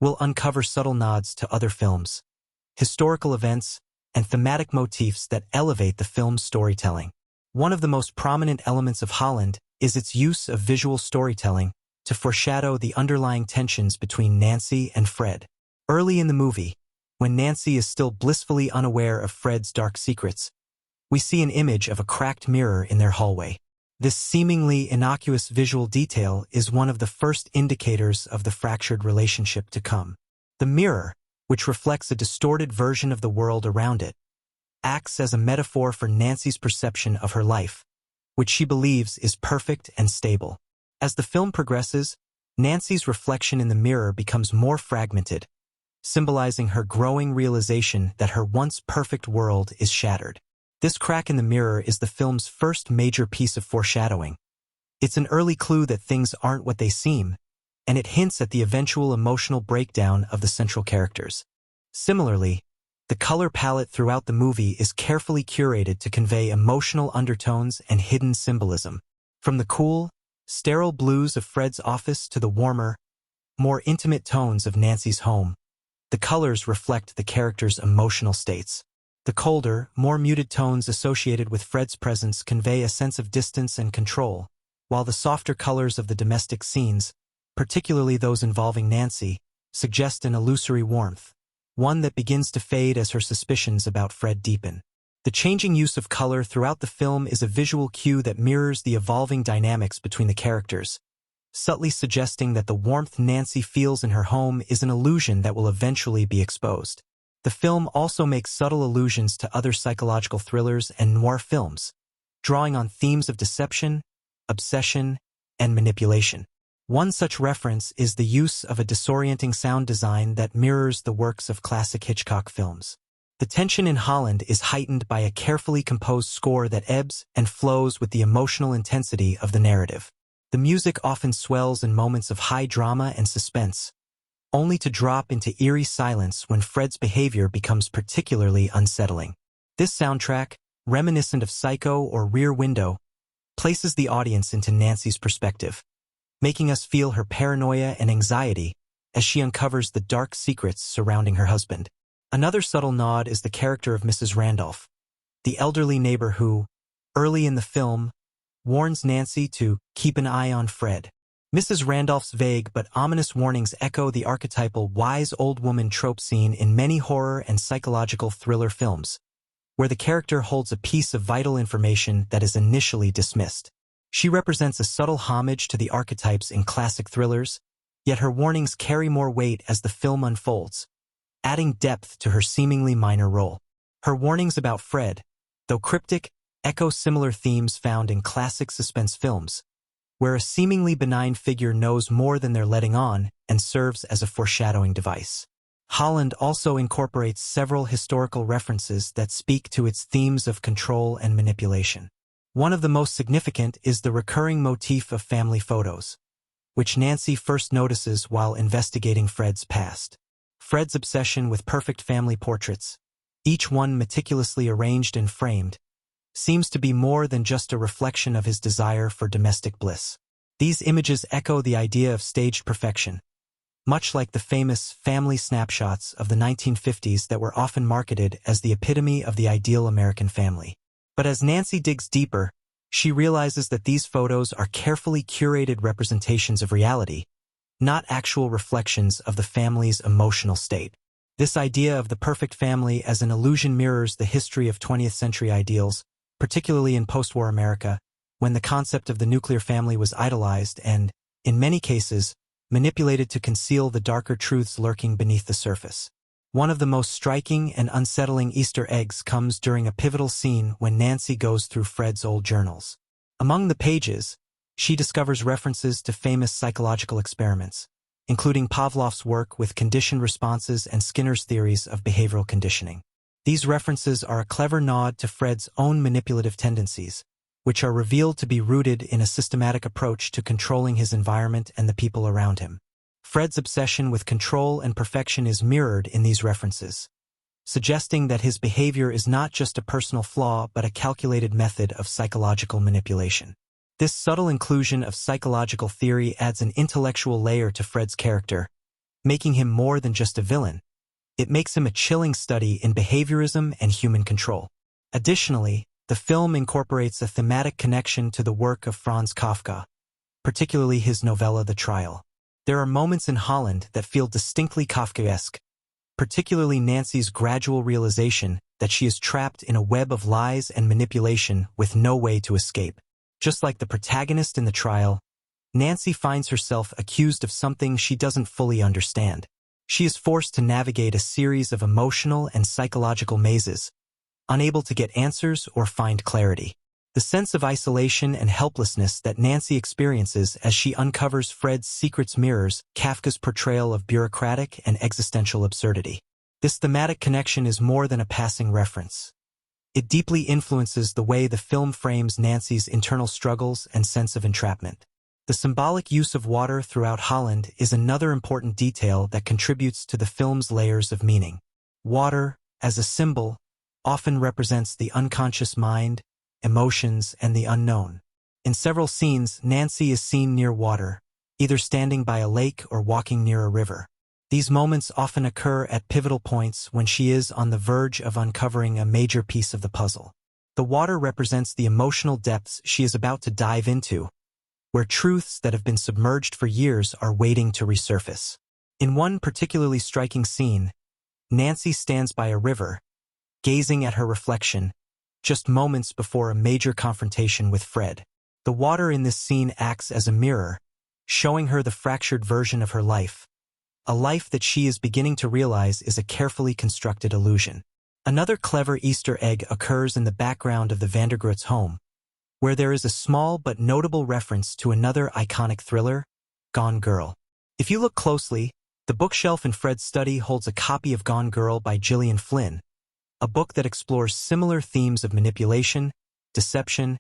we'll uncover subtle nods to other films, historical events, and thematic motifs that elevate the film's storytelling. One of the most prominent elements of Holland is its use of visual storytelling to foreshadow the underlying tensions between Nancy and Fred. Early in the movie, when Nancy is still blissfully unaware of Fred's dark secrets, we see an image of a cracked mirror in their hallway. This seemingly innocuous visual detail is one of the first indicators of the fractured relationship to come. The mirror, which reflects a distorted version of the world around it, acts as a metaphor for Nancy's perception of her life, which she believes is perfect and stable. As the film progresses, Nancy's reflection in the mirror becomes more fragmented, symbolizing her growing realization that her once perfect world is shattered. This crack in the mirror is the film's first major piece of foreshadowing. It's an early clue that things aren't what they seem, and it hints at the eventual emotional breakdown of the central characters. Similarly, the color palette throughout the movie is carefully curated to convey emotional undertones and hidden symbolism. From the cool, sterile blues of Fred's office to the warmer, more intimate tones of Nancy's home, the colors reflect the characters' emotional states. The colder, more muted tones associated with Fred's presence convey a sense of distance and control, while the softer colors of the domestic scenes, particularly those involving Nancy, suggest an illusory warmth, one that begins to fade as her suspicions about Fred deepen. The changing use of color throughout the film is a visual cue that mirrors the evolving dynamics between the characters, subtly suggesting that the warmth Nancy feels in her home is an illusion that will eventually be exposed. The film also makes subtle allusions to other psychological thrillers and noir films, drawing on themes of deception, obsession, and manipulation. One such reference is the use of a disorienting sound design that mirrors the works of classic Hitchcock films. The tension in Holland is heightened by a carefully composed score that ebbs and flows with the emotional intensity of the narrative. The music often swells in moments of high drama and suspense, only to drop into eerie silence when Fred's behavior becomes particularly unsettling. This soundtrack, reminiscent of Psycho or Rear Window, places the audience into Nancy's perspective, making us feel her paranoia and anxiety as she uncovers the dark secrets surrounding her husband. Another subtle nod is the character of Mrs. Randolph, the elderly neighbor who, early in the film, warns Nancy to keep an eye on Fred. Mrs. Randolph's vague but ominous warnings echo the archetypal wise old woman trope seen in many horror and psychological thriller films, where the character holds a piece of vital information that is initially dismissed. She represents a subtle homage to the archetypes in classic thrillers, yet her warnings carry more weight as the film unfolds, adding depth to her seemingly minor role. Her warnings about Fred, though cryptic, echo similar themes found in classic suspense films, where a seemingly benign figure knows more than they're letting on and serves as a foreshadowing device. Holland also incorporates several historical references that speak to its themes of control and manipulation. One of the most significant is the recurring motif of family photos, which Nancy first notices while investigating Fred's past. Fred's obsession with perfect family portraits, each one meticulously arranged and framed, seems to be more than just a reflection of his desire for domestic bliss. These images echo the idea of staged perfection, much like the famous family snapshots of the 1950s that were often marketed as the epitome of the ideal American family. But as Nancy digs deeper, she realizes that these photos are carefully curated representations of reality, not actual reflections of the family's emotional state. This idea of the perfect family as an illusion mirrors the history of 20th century ideals, particularly in post-war America, when the concept of the nuclear family was idolized and, in many cases, manipulated to conceal the darker truths lurking beneath the surface. One of the most striking and unsettling Easter eggs comes during a pivotal scene when Nancy goes through Fred's old journals. Among the pages, she discovers references to famous psychological experiments, including Pavlov's work with conditioned responses and Skinner's theories of behavioral conditioning. These references are a clever nod to Fred's own manipulative tendencies, which are revealed to be rooted in a systematic approach to controlling his environment and the people around him. Fred's obsession with control and perfection is mirrored in these references, suggesting that his behavior is not just a personal flaw but a calculated method of psychological manipulation. This subtle inclusion of psychological theory adds an intellectual layer to Fred's character, making him more than just a villain. It makes him a chilling study in behaviorism and human control. Additionally, the film incorporates a thematic connection to the work of Franz Kafka, particularly his novella The Trial. There are moments in Holland that feel distinctly Kafkaesque, particularly Nancy's gradual realization that she is trapped in a web of lies and manipulation with no way to escape. Just like the protagonist in The Trial, Nancy finds herself accused of something she doesn't fully understand. She is forced to navigate a series of emotional and psychological mazes, unable to get answers or find clarity. The sense of isolation and helplessness that Nancy experiences as she uncovers Fred's secrets mirrors Kafka's portrayal of bureaucratic and existential absurdity. This thematic connection is more than a passing reference. It deeply influences the way the film frames Nancy's internal struggles and sense of entrapment. The symbolic use of water throughout Holland is another important detail that contributes to the film's layers of meaning. Water, as a symbol, often represents the unconscious mind, emotions, and the unknown. In several scenes, Nancy is seen near water, either standing by a lake or walking near a river. These moments often occur at pivotal points when she is on the verge of uncovering a major piece of the puzzle. The water represents the emotional depths she is about to dive into, where truths that have been submerged for years are waiting to resurface. In one particularly striking scene, Nancy stands by a river, gazing at her reflection, just moments before a major confrontation with Fred. The water in this scene acts as a mirror, showing her the fractured version of her life, a life that she is beginning to realize is a carefully constructed illusion. Another clever Easter egg occurs in the background of the Vandergroots' home, where there is a small but notable reference to another iconic thriller, Gone Girl. If you look closely, the bookshelf in Fred's study holds a copy of Gone Girl by Gillian Flynn, a book that explores similar themes of manipulation, deception,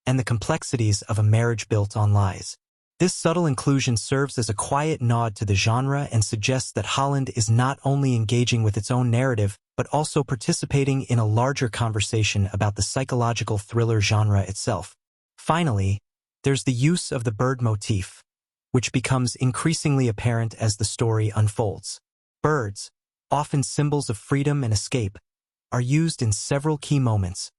and the complexities of a marriage built on lies. This subtle inclusion serves as a quiet nod to the genre and suggests that Holland is not only engaging with its own narrative, but also participating in a larger conversation about the psychological thriller genre itself. Finally, there's the use of the bird motif, which becomes increasingly apparent as the story unfolds. Birds, often symbols of freedom and escape, are used in several key moments,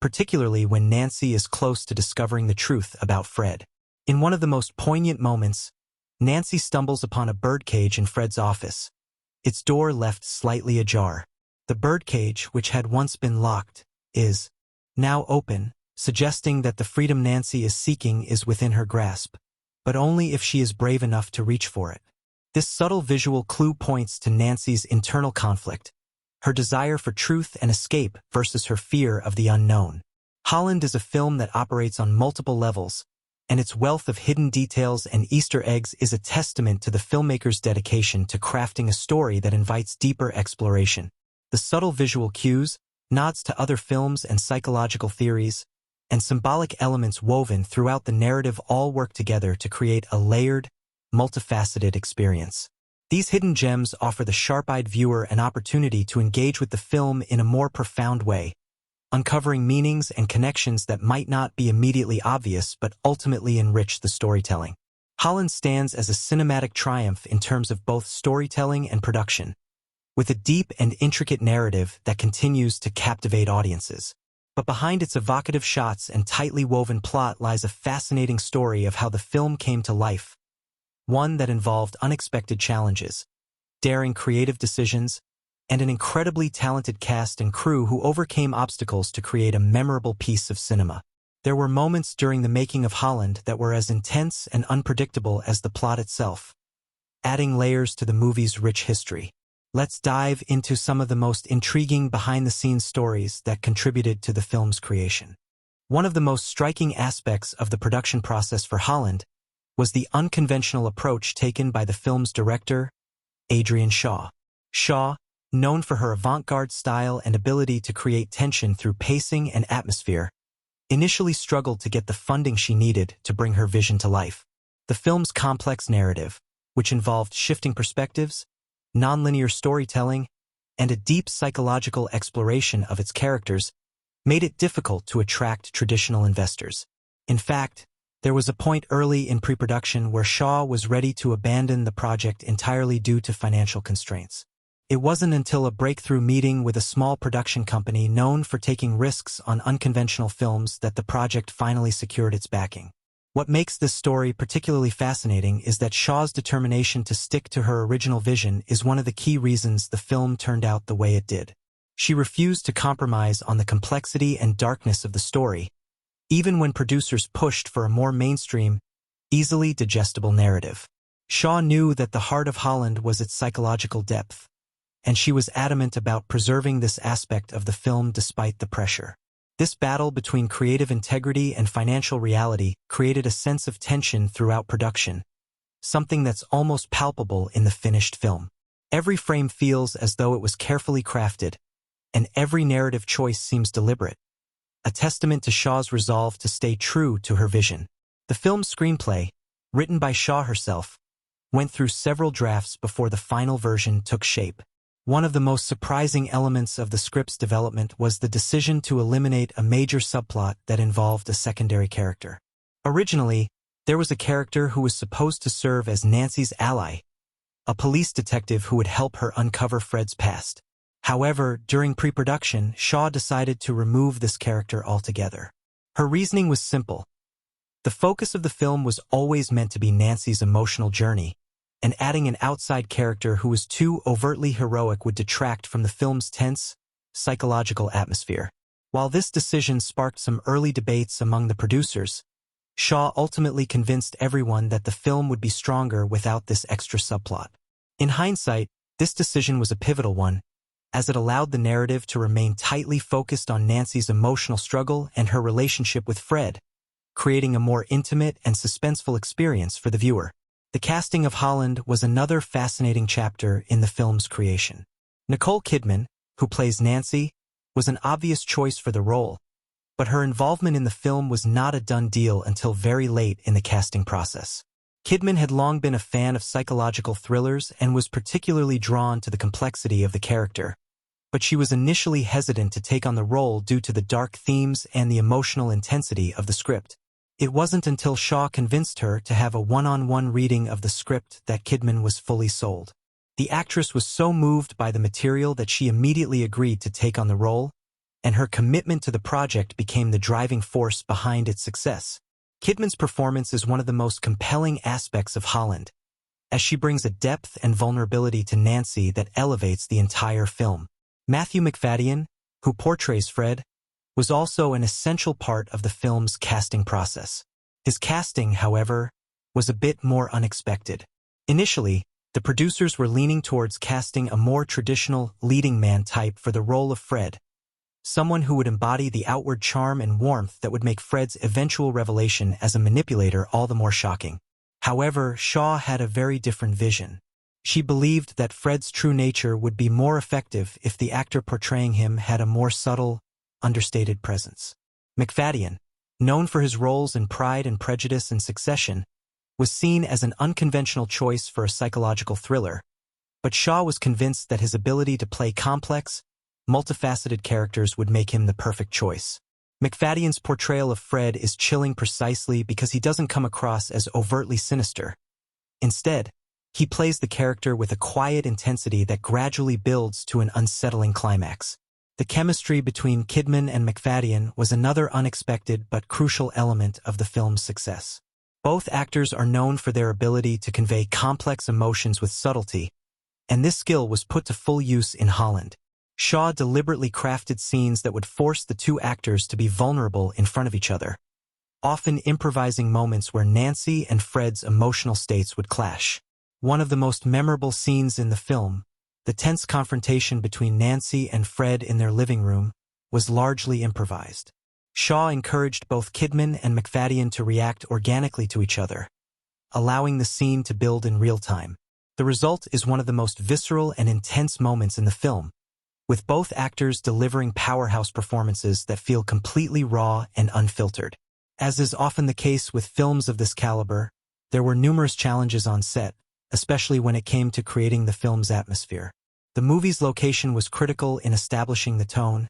particularly when Nancy is close to discovering the truth about Fred. In one of the most poignant moments, Nancy stumbles upon a birdcage in Fred's office, its door left slightly ajar. The birdcage, which had once been locked, is now open, suggesting that the freedom Nancy is seeking is within her grasp, but only if she is brave enough to reach for it. This subtle visual clue points to Nancy's internal conflict, her desire for truth and escape versus her fear of the unknown. Holland is a film that operates on multiple levels, and its wealth of hidden details and Easter eggs is a testament to the filmmaker's dedication to crafting a story that invites deeper exploration. The subtle visual cues, nods to other films and psychological theories, and symbolic elements woven throughout the narrative all work together to create a layered, multifaceted experience. These hidden gems offer the sharp-eyed viewer an opportunity to engage with the film in a more profound way, uncovering meanings and connections that might not be immediately obvious but ultimately enrich the storytelling. Holland stands as a cinematic triumph in terms of both storytelling and production, with a deep and intricate narrative that continues to captivate audiences. But behind its evocative shots and tightly woven plot lies a fascinating story of how the film came to life, one that involved unexpected challenges, daring creative decisions, and an incredibly talented cast and crew who overcame obstacles to create a memorable piece of cinema. There were moments during the making of Holland that were as intense and unpredictable as the plot itself, adding layers to the movie's rich history. Let's dive into some of the most intriguing behind-the-scenes stories that contributed to the film's creation. One of the most striking aspects of the production process for Holland was the unconventional approach taken by the film's director, Adrian Shaw. Shaw, known for her avant-garde style and ability to create tension through pacing and atmosphere, initially struggled to get the funding she needed to bring her vision to life. The film's complex narrative, which involved shifting perspectives, nonlinear storytelling, and a deep psychological exploration of its characters, made it difficult to attract traditional investors. In fact, there was a point early in pre-production where Shaw was ready to abandon the project entirely due to financial constraints. It wasn't until a breakthrough meeting with a small production company known for taking risks on unconventional films that the project finally secured its backing. What makes this story particularly fascinating is that Shaw's determination to stick to her original vision is one of the key reasons the film turned out the way it did. She refused to compromise on the complexity and darkness of the story, even when producers pushed for a more mainstream, easily digestible narrative. Shaw knew that the heart of Holland was its psychological depth, and she was adamant about preserving this aspect of the film despite the pressure. This battle between creative integrity and financial reality created a sense of tension throughout production, something that's almost palpable in the finished film. Every frame feels as though it was carefully crafted, and every narrative choice seems deliberate, a testament to Shaw's resolve to stay true to her vision. The film's screenplay, written by Shaw herself, went through several drafts before the final version took shape. One of the most surprising elements of the script's development was the decision to eliminate a major subplot that involved a secondary character. Originally, there was a character who was supposed to serve as Nancy's ally, a police detective who would help her uncover Fred's past. However, during pre-production, Shaw decided to remove this character altogether. Her reasoning was simple. The focus of the film was always meant to be Nancy's emotional journey, and adding an outside character who was too overtly heroic would detract from the film's tense, psychological atmosphere. While this decision sparked some early debates among the producers, Shaw ultimately convinced everyone that the film would be stronger without this extra subplot. In hindsight, this decision was a pivotal one, as it allowed the narrative to remain tightly focused on Nancy's emotional struggle and her relationship with Fred, creating a more intimate and suspenseful experience for the viewer. The casting of Holland was another fascinating chapter in the film's creation. Nicole Kidman, who plays Nancy, was an obvious choice for the role, but her involvement in the film was not a done deal until very late in the casting process. Kidman had long been a fan of psychological thrillers and was particularly drawn to the complexity of the character, but she was initially hesitant to take on the role due to the dark themes and the emotional intensity of the script. It wasn't until Shaw convinced her to have a one-on-one reading of the script that Kidman was fully sold. The actress was so moved by the material that she immediately agreed to take on the role, and her commitment to the project became the driving force behind its success. Kidman's performance is one of the most compelling aspects of Holland, as she brings a depth and vulnerability to Nancy that elevates the entire film. Matthew Macfadyen, who portrays Fred, was also an essential part of the film's casting process. His casting, however, was a bit more unexpected. Initially, the producers were leaning towards casting a more traditional leading man type for the role of Fred, someone who would embody the outward charm and warmth that would make Fred's eventual revelation as a manipulator all the more shocking. However, Shaw had a very different vision. She believed that Fred's true nature would be more effective if the actor portraying him had a more subtle, understated presence. Macfadyen, known for his roles in Pride and Prejudice and Succession, was seen as an unconventional choice for a psychological thriller, but Shaw was convinced that his ability to play complex, multifaceted characters would make him the perfect choice. Macfadyen's portrayal of Fred is chilling precisely because he doesn't come across as overtly sinister. Instead, he plays the character with a quiet intensity that gradually builds to an unsettling climax. The chemistry between Kidman and Macfadyen was another unexpected but crucial element of the film's success. Both actors are known for their ability to convey complex emotions with subtlety, and this skill was put to full use in Holland. Shaw deliberately crafted scenes that would force the two actors to be vulnerable in front of each other, often improvising moments where Nancy and Fred's emotional states would clash. One of the most memorable scenes in the film, the tense confrontation between Nancy and Fred in their living room, was largely improvised. Shaw encouraged both Kidman and Macfadyen to react organically to each other, allowing the scene to build in real time. The result is one of the most visceral and intense moments in the film, with both actors delivering powerhouse performances that feel completely raw and unfiltered. As is often the case with films of this caliber, there were numerous challenges on set, especially when it came to creating the film's atmosphere. The movie's location was critical in establishing the tone,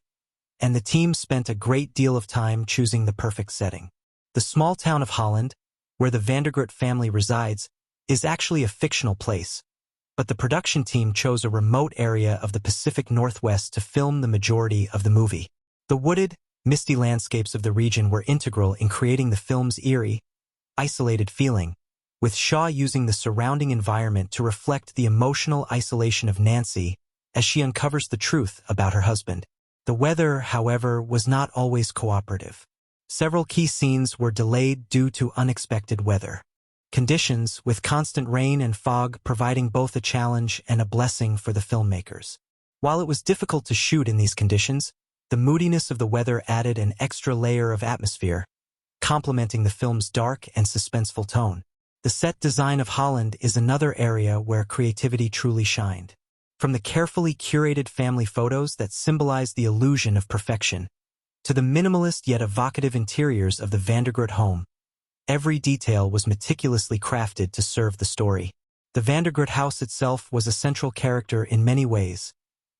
and the team spent a great deal of time choosing the perfect setting. The small town of Holland, where the Vandergrift family resides, is actually a fictional place, but the production team chose a remote area of the Pacific Northwest to film the majority of the movie. The wooded, misty landscapes of the region were integral in creating the film's eerie, isolated feeling, with Shaw using the surrounding environment to reflect the emotional isolation of Nancy as she uncovers the truth about her husband. The weather, however, was not always cooperative. Several key scenes were delayed due to unexpected weather conditions, with constant rain and fog providing both a challenge and a blessing for the filmmakers. While it was difficult to shoot in these conditions, the moodiness of the weather added an extra layer of atmosphere, complementing the film's dark and suspenseful tone. The set design of Holland is another area where creativity truly shined. From the carefully curated family photos that symbolize the illusion of perfection, to the minimalist yet evocative interiors of the Vandergrift home, every detail was meticulously crafted to serve the story. The Vandergrift house itself was a central character in many ways,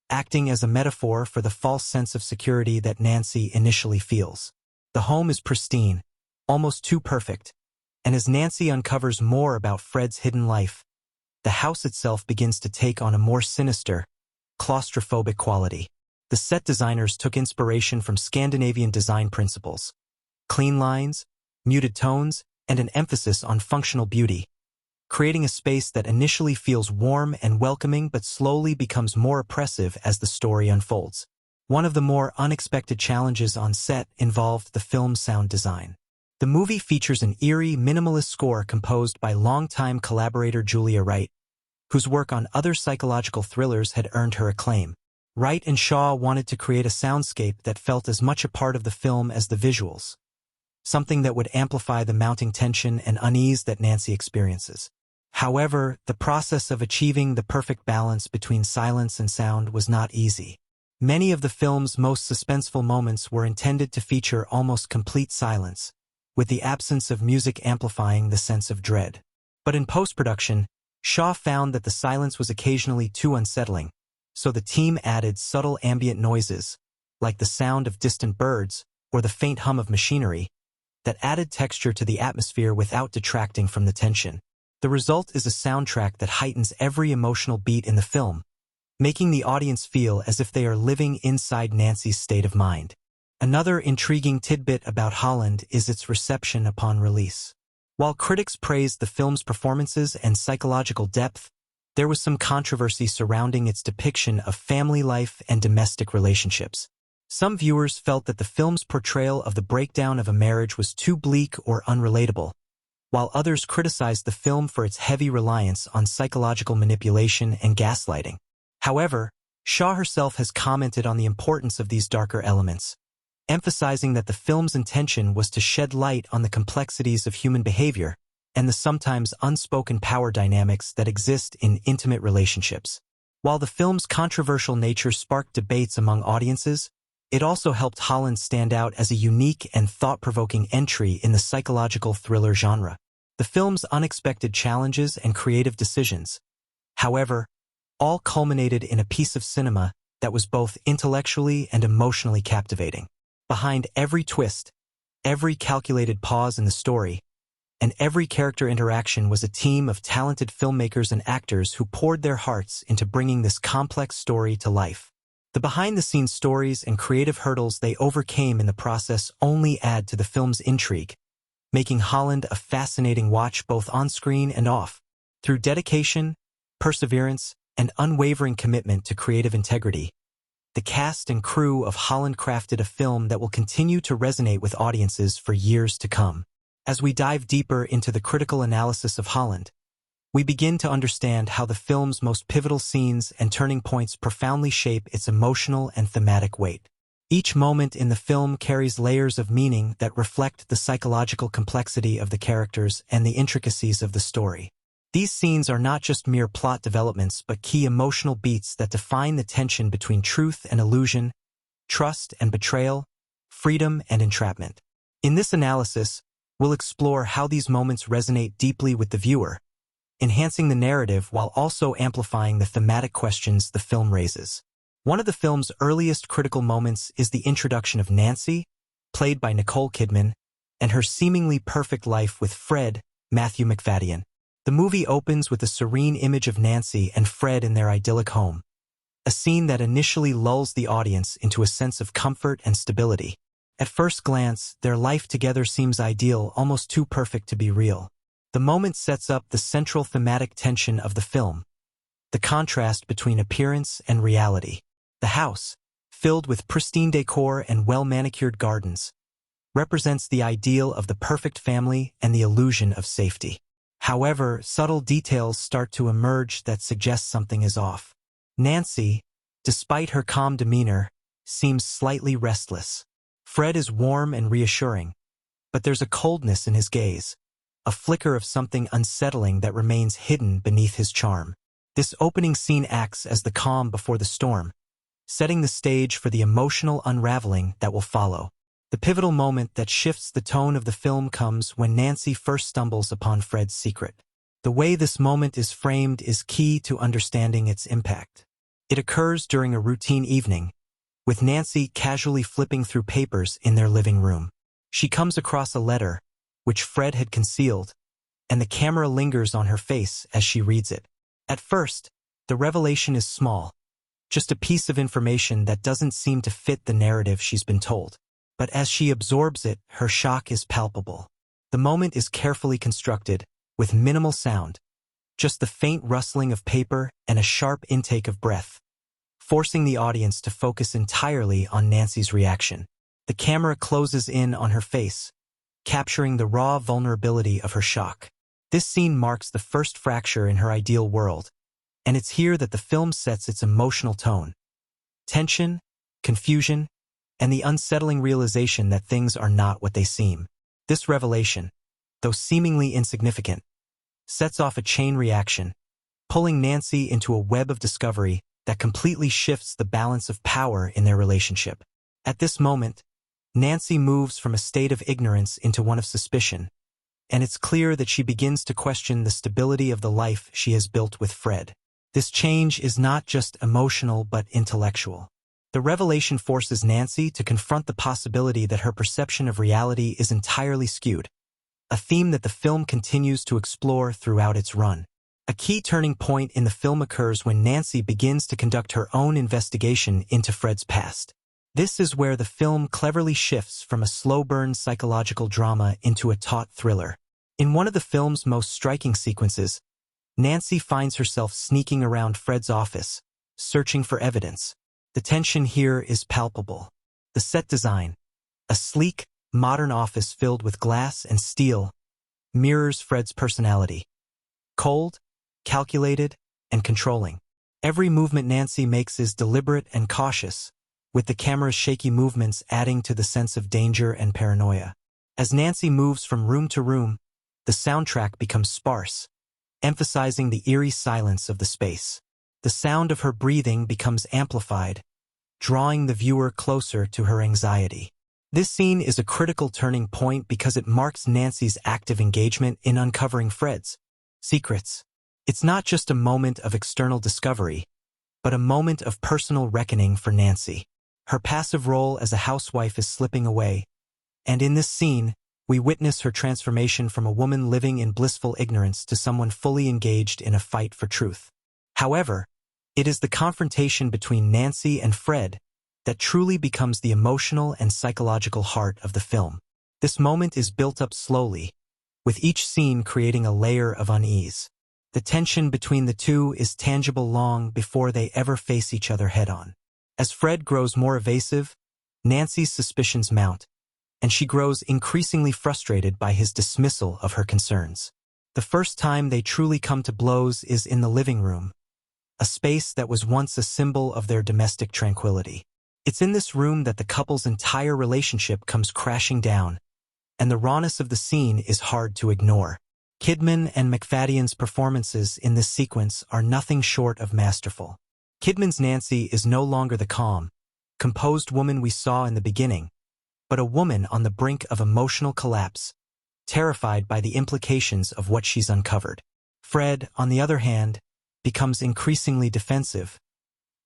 acting as a metaphor for the false sense of security that Nancy initially feels. The home is pristine, almost too perfect, and as Nancy uncovers more about Fred's hidden life, the house itself begins to take on a more sinister, claustrophobic quality. The set designers took inspiration from Scandinavian design principles: clean lines, muted tones, and an emphasis on functional beauty, creating a space that initially feels warm and welcoming but slowly becomes more oppressive as the story unfolds. One of the more unexpected challenges on set involved the film's sound design. The movie features an eerie, minimalist score composed by longtime collaborator Julia Wright, whose work on other psychological thrillers had earned her acclaim. Wright and Shaw wanted to create a soundscape that felt as much a part of the film as the visuals, something that would amplify the mounting tension and unease that Nancy experiences. However, the process of achieving the perfect balance between silence and sound was not easy. Many of the film's most suspenseful moments were intended to feature almost complete silence, with the absence of music amplifying the sense of dread. But in post-production, Shaw found that the silence was occasionally too unsettling, so the team added subtle ambient noises, like the sound of distant birds or the faint hum of machinery, that added texture to the atmosphere without detracting from the tension. The result is a soundtrack that heightens every emotional beat in the film, making the audience feel as if they are living inside Nancy's state of mind. Another intriguing tidbit about Holland is its reception upon release. While critics praised the film's performances and psychological depth, there was some controversy surrounding its depiction of family life and domestic relationships. Some viewers felt that the film's portrayal of the breakdown of a marriage was too bleak or unrelatable, while others criticized the film for its heavy reliance on psychological manipulation and gaslighting. However, Shaw herself has commented on the importance of these darker elements, emphasizing that the film's intention was to shed light on the complexities of human behavior and the sometimes unspoken power dynamics that exist in intimate relationships. While the film's controversial nature sparked debates among audiences, it also helped Holland stand out as a unique and thought-provoking entry in the psychological thriller genre. The film's unexpected challenges and creative decisions, however, all culminated in a piece of cinema that was both intellectually and emotionally captivating. Behind every twist, every calculated pause in the story, and every character interaction was a team of talented filmmakers and actors who poured their hearts into bringing this complex story to life. The behind-the-scenes stories and creative hurdles they overcame in the process only add to the film's intrigue, making Holland a fascinating watch both on-screen and off. Through dedication, perseverance, and unwavering commitment to creative integrity, the cast and crew of Holland crafted a film that will continue to resonate with audiences for years to come. As we dive deeper into the critical analysis of Holland, we begin to understand how the film's most pivotal scenes and turning points profoundly shape its emotional and thematic weight. Each moment in the film carries layers of meaning that reflect the psychological complexity of the characters and the intricacies of the story. These scenes are not just mere plot developments but key emotional beats that define the tension between truth and illusion, trust and betrayal, freedom and entrapment. In this analysis, we'll explore how these moments resonate deeply with the viewer, enhancing the narrative while also amplifying the thematic questions the film raises. One of the film's earliest critical moments is the introduction of Nancy, played by Nicole Kidman, and her seemingly perfect life with Fred, Matthew Macfadyen. The movie opens with a serene image of Nancy and Fred in their idyllic home, a scene that initially lulls the audience into a sense of comfort and stability. At first glance, their life together seems ideal, almost too perfect to be real. The moment sets up the central thematic tension of the film, the contrast between appearance and reality. The house, filled with pristine decor and well-manicured gardens, represents the ideal of the perfect family and the illusion of safety. However, subtle details start to emerge that suggest something is off. Nancy, despite her calm demeanor, seems slightly restless. Fred is warm and reassuring, but there's a coldness in his gaze, a flicker of something unsettling that remains hidden beneath his charm. This opening scene acts as the calm before the storm, setting the stage for the emotional unraveling that will follow. The pivotal moment that shifts the tone of the film comes when Nancy first stumbles upon Fred's secret. The way this moment is framed is key to understanding its impact. It occurs during a routine evening, with Nancy casually flipping through papers in their living room. She comes across a letter, which Fred had concealed, and the camera lingers on her face as she reads it. At first, the revelation is small, just a piece of information that doesn't seem to fit the narrative she's been told. But as she absorbs it, her shock is palpable. The moment is carefully constructed, with minimal sound, just the faint rustling of paper and a sharp intake of breath, forcing the audience to focus entirely on Nancy's reaction. The camera closes in on her face, capturing the raw vulnerability of her shock. This scene marks the first fracture in her ideal world, and it's here that the film sets its emotional tone. Tension, confusion, and the unsettling realization that things are not what they seem. This revelation, though seemingly insignificant, sets off a chain reaction, pulling Nancy into a web of discovery that completely shifts the balance of power in their relationship. At this moment, Nancy moves from a state of ignorance into one of suspicion, and it's clear that she begins to question the stability of the life she has built with Fred. This change is not just emotional but intellectual. The revelation forces Nancy to confront the possibility that her perception of reality is entirely skewed, a theme that the film continues to explore throughout its run. A key turning point in the film occurs when Nancy begins to conduct her own investigation into Fred's past. This is where the film cleverly shifts from a slow-burn psychological drama into a taut thriller. In one of the film's most striking sequences, Nancy finds herself sneaking around Fred's office, searching for evidence. The tension here is palpable. The set design, a sleek, modern office filled with glass and steel, mirrors Fred's personality. Cold, calculated, and controlling. Every movement Nancy makes is deliberate and cautious, with the camera's shaky movements adding to the sense of danger and paranoia. As Nancy moves from room to room, the soundtrack becomes sparse, emphasizing the eerie silence of the space. The sound of her breathing becomes amplified, drawing the viewer closer to her anxiety. This scene is a critical turning point because it marks Nancy's active engagement in uncovering Fred's secrets. It's not just a moment of external discovery, but a moment of personal reckoning for Nancy. Her passive role as a housewife is slipping away, and in this scene, we witness her transformation from a woman living in blissful ignorance to someone fully engaged in a fight for truth. However, it is the confrontation between Nancy and Fred that truly becomes the emotional and psychological heart of the film. This moment is built up slowly, with each scene creating a layer of unease. The tension between the two is tangible long before they ever face each other head-on. As Fred grows more evasive, Nancy's suspicions mount, and she grows increasingly frustrated by his dismissal of her concerns. The first time they truly come to blows is in the living room, a space that was once a symbol of their domestic tranquility. It's in this room that the couple's entire relationship comes crashing down, and the rawness of the scene is hard to ignore. Kidman and McFadden's performances in this sequence are nothing short of masterful. Kidman's Nancy is no longer the calm, composed woman we saw in the beginning, but a woman on the brink of emotional collapse, terrified by the implications of what she's uncovered. Fred, on the other hand, becomes increasingly defensive,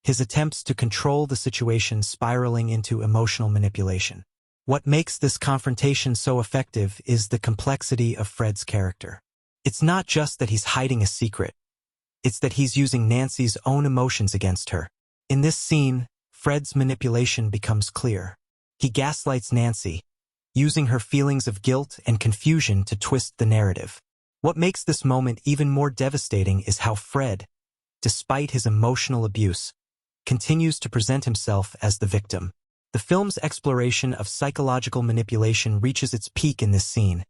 his attempts to control the situation spiraling into emotional manipulation. What makes this confrontation so effective is the complexity of Fred's character. It's not just that he's hiding a secret, it's that he's using Nancy's own emotions against her. In this scene, Fred's manipulation becomes clear. He gaslights Nancy, using her feelings of guilt and confusion to twist the narrative. What makes this moment even more devastating is how Fred, despite his emotional abuse, continues to present himself as the victim. The film's exploration of psychological manipulation reaches its peak in this scene,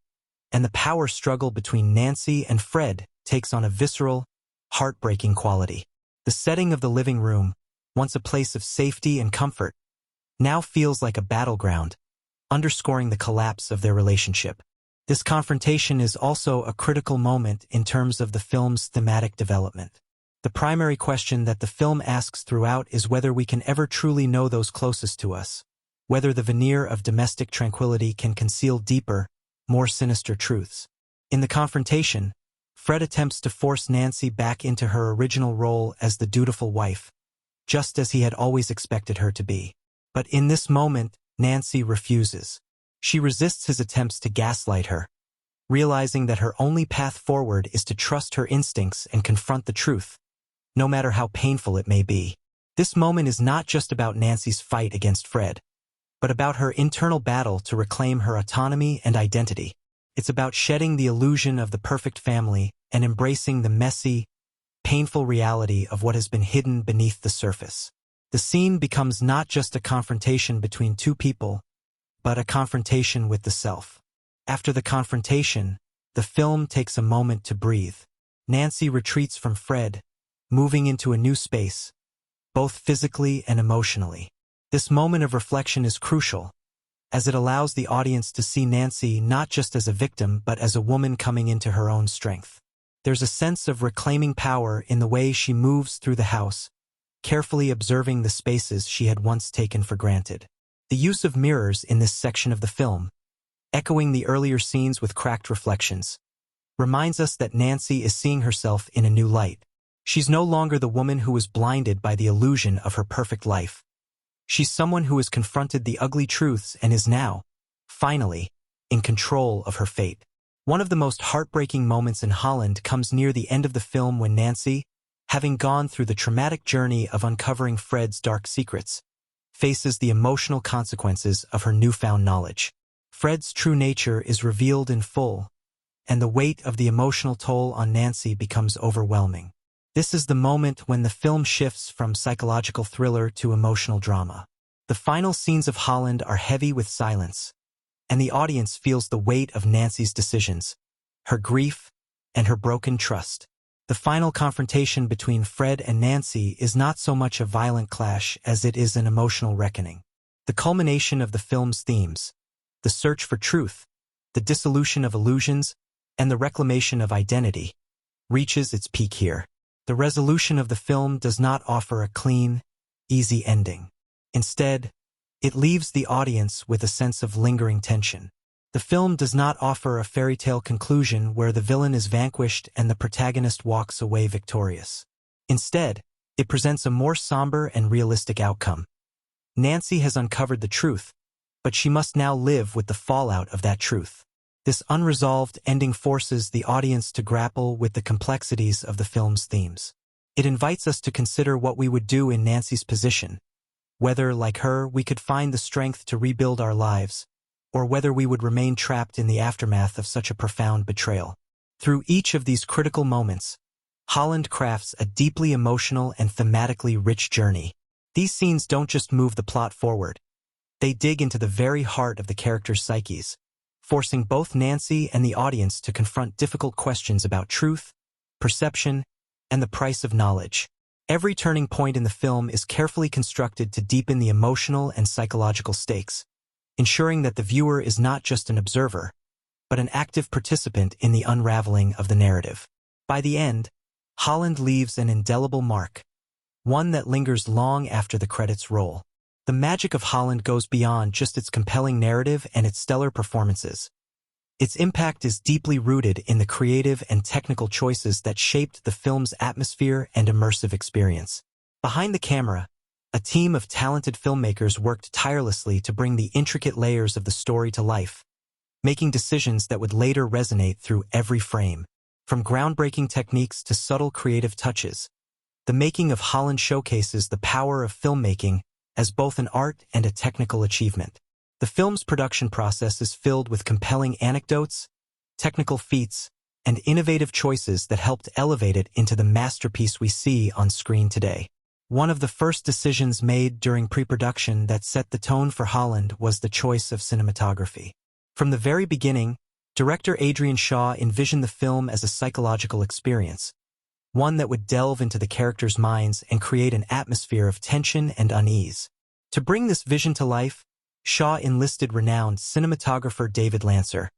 and the power struggle between Nancy and Fred takes on a visceral, heartbreaking quality. The setting of the living room, once a place of safety and comfort, now feels like a battleground, underscoring the collapse of their relationship. This confrontation is also a critical moment in terms of the film's thematic development. The primary question that the film asks throughout is whether we can ever truly know those closest to us, whether the veneer of domestic tranquility can conceal deeper, more sinister truths. In the confrontation, Fred attempts to force Nancy back into her original role as the dutiful wife, just as he had always expected her to be. But in this moment, Nancy refuses. She resists his attempts to gaslight her, realizing that her only path forward is to trust her instincts and confront the truth, no matter how painful it may be. This moment is not just about Nancy's fight against Fred, but about her internal battle to reclaim her autonomy and identity. It's about shedding the illusion of the perfect family and embracing the messy, painful reality of what has been hidden beneath the surface. The scene becomes not just a confrontation between two people, but a confrontation with the self. After the confrontation, the film takes a moment to breathe. Nancy retreats from Fred, moving into a new space, both physically and emotionally. This moment of reflection is crucial, as it allows the audience to see Nancy not just as a victim but as a woman coming into her own strength. There's a sense of reclaiming power in the way she moves through the house, carefully observing the spaces she had once taken for granted. The use of mirrors in this section of the film, echoing the earlier scenes with cracked reflections, reminds us that Nancy is seeing herself in a new light. She's no longer the woman who was blinded by the illusion of her perfect life. She's someone who has confronted the ugly truths and is now, finally, in control of her fate. One of the most heartbreaking moments in Holland comes near the end of the film when Nancy, having gone through the traumatic journey of uncovering Fred's dark secrets, faces the emotional consequences of her newfound knowledge. Fred's true nature is revealed in full, and the weight of the emotional toll on Nancy becomes overwhelming. This is the moment when the film shifts from psychological thriller to emotional drama. The final scenes of Holland are heavy with silence, and the audience feels the weight of Nancy's decisions, her grief, and her broken trust. The final confrontation between Fred and Nancy is not so much a violent clash as it is an emotional reckoning. The culmination of the film's themes, the search for truth, the dissolution of illusions, and the reclamation of identity, reaches its peak here. The resolution of the film does not offer a clean, easy ending. Instead, it leaves the audience with a sense of lingering tension. The film does not offer a fairy tale conclusion where the villain is vanquished and the protagonist walks away victorious. Instead, it presents a more somber and realistic outcome. Nancy has uncovered the truth, but she must now live with the fallout of that truth. This unresolved ending forces the audience to grapple with the complexities of the film's themes. It invites us to consider what we would do in Nancy's position, whether, like her, we could find the strength to rebuild our lives, or whether we would remain trapped in the aftermath of such a profound betrayal. Through each of these critical moments, Holland crafts a deeply emotional and thematically rich journey. These scenes don't just move the plot forward. They dig into the very heart of the characters' psyches, forcing both Nancy and the audience to confront difficult questions about truth, perception, and the price of knowledge. Every turning point in the film is carefully constructed to deepen the emotional and psychological stakes, ensuring that the viewer is not just an observer, but an active participant in the unraveling of the narrative. By the end, Holland leaves an indelible mark, one that lingers long after the credits roll. The magic of Holland goes beyond just its compelling narrative and its stellar performances. Its impact is deeply rooted in the creative and technical choices that shaped the film's atmosphere and immersive experience. Behind the camera, a team of talented filmmakers worked tirelessly to bring the intricate layers of the story to life, making decisions that would later resonate through every frame. From groundbreaking techniques to subtle creative touches, the making of Holland showcases the power of filmmaking as both an art and a technical achievement. The film's production process is filled with compelling anecdotes, technical feats, and innovative choices that helped elevate it into the masterpiece we see on screen today. One of the first decisions made during pre-production that set the tone for Holland was the choice of cinematography. From the very beginning, director Adrian Shaw envisioned the film as a psychological experience, one that would delve into the characters' minds and create an atmosphere of tension and unease. To bring this vision to life, Shaw enlisted renowned cinematographer David Lancer,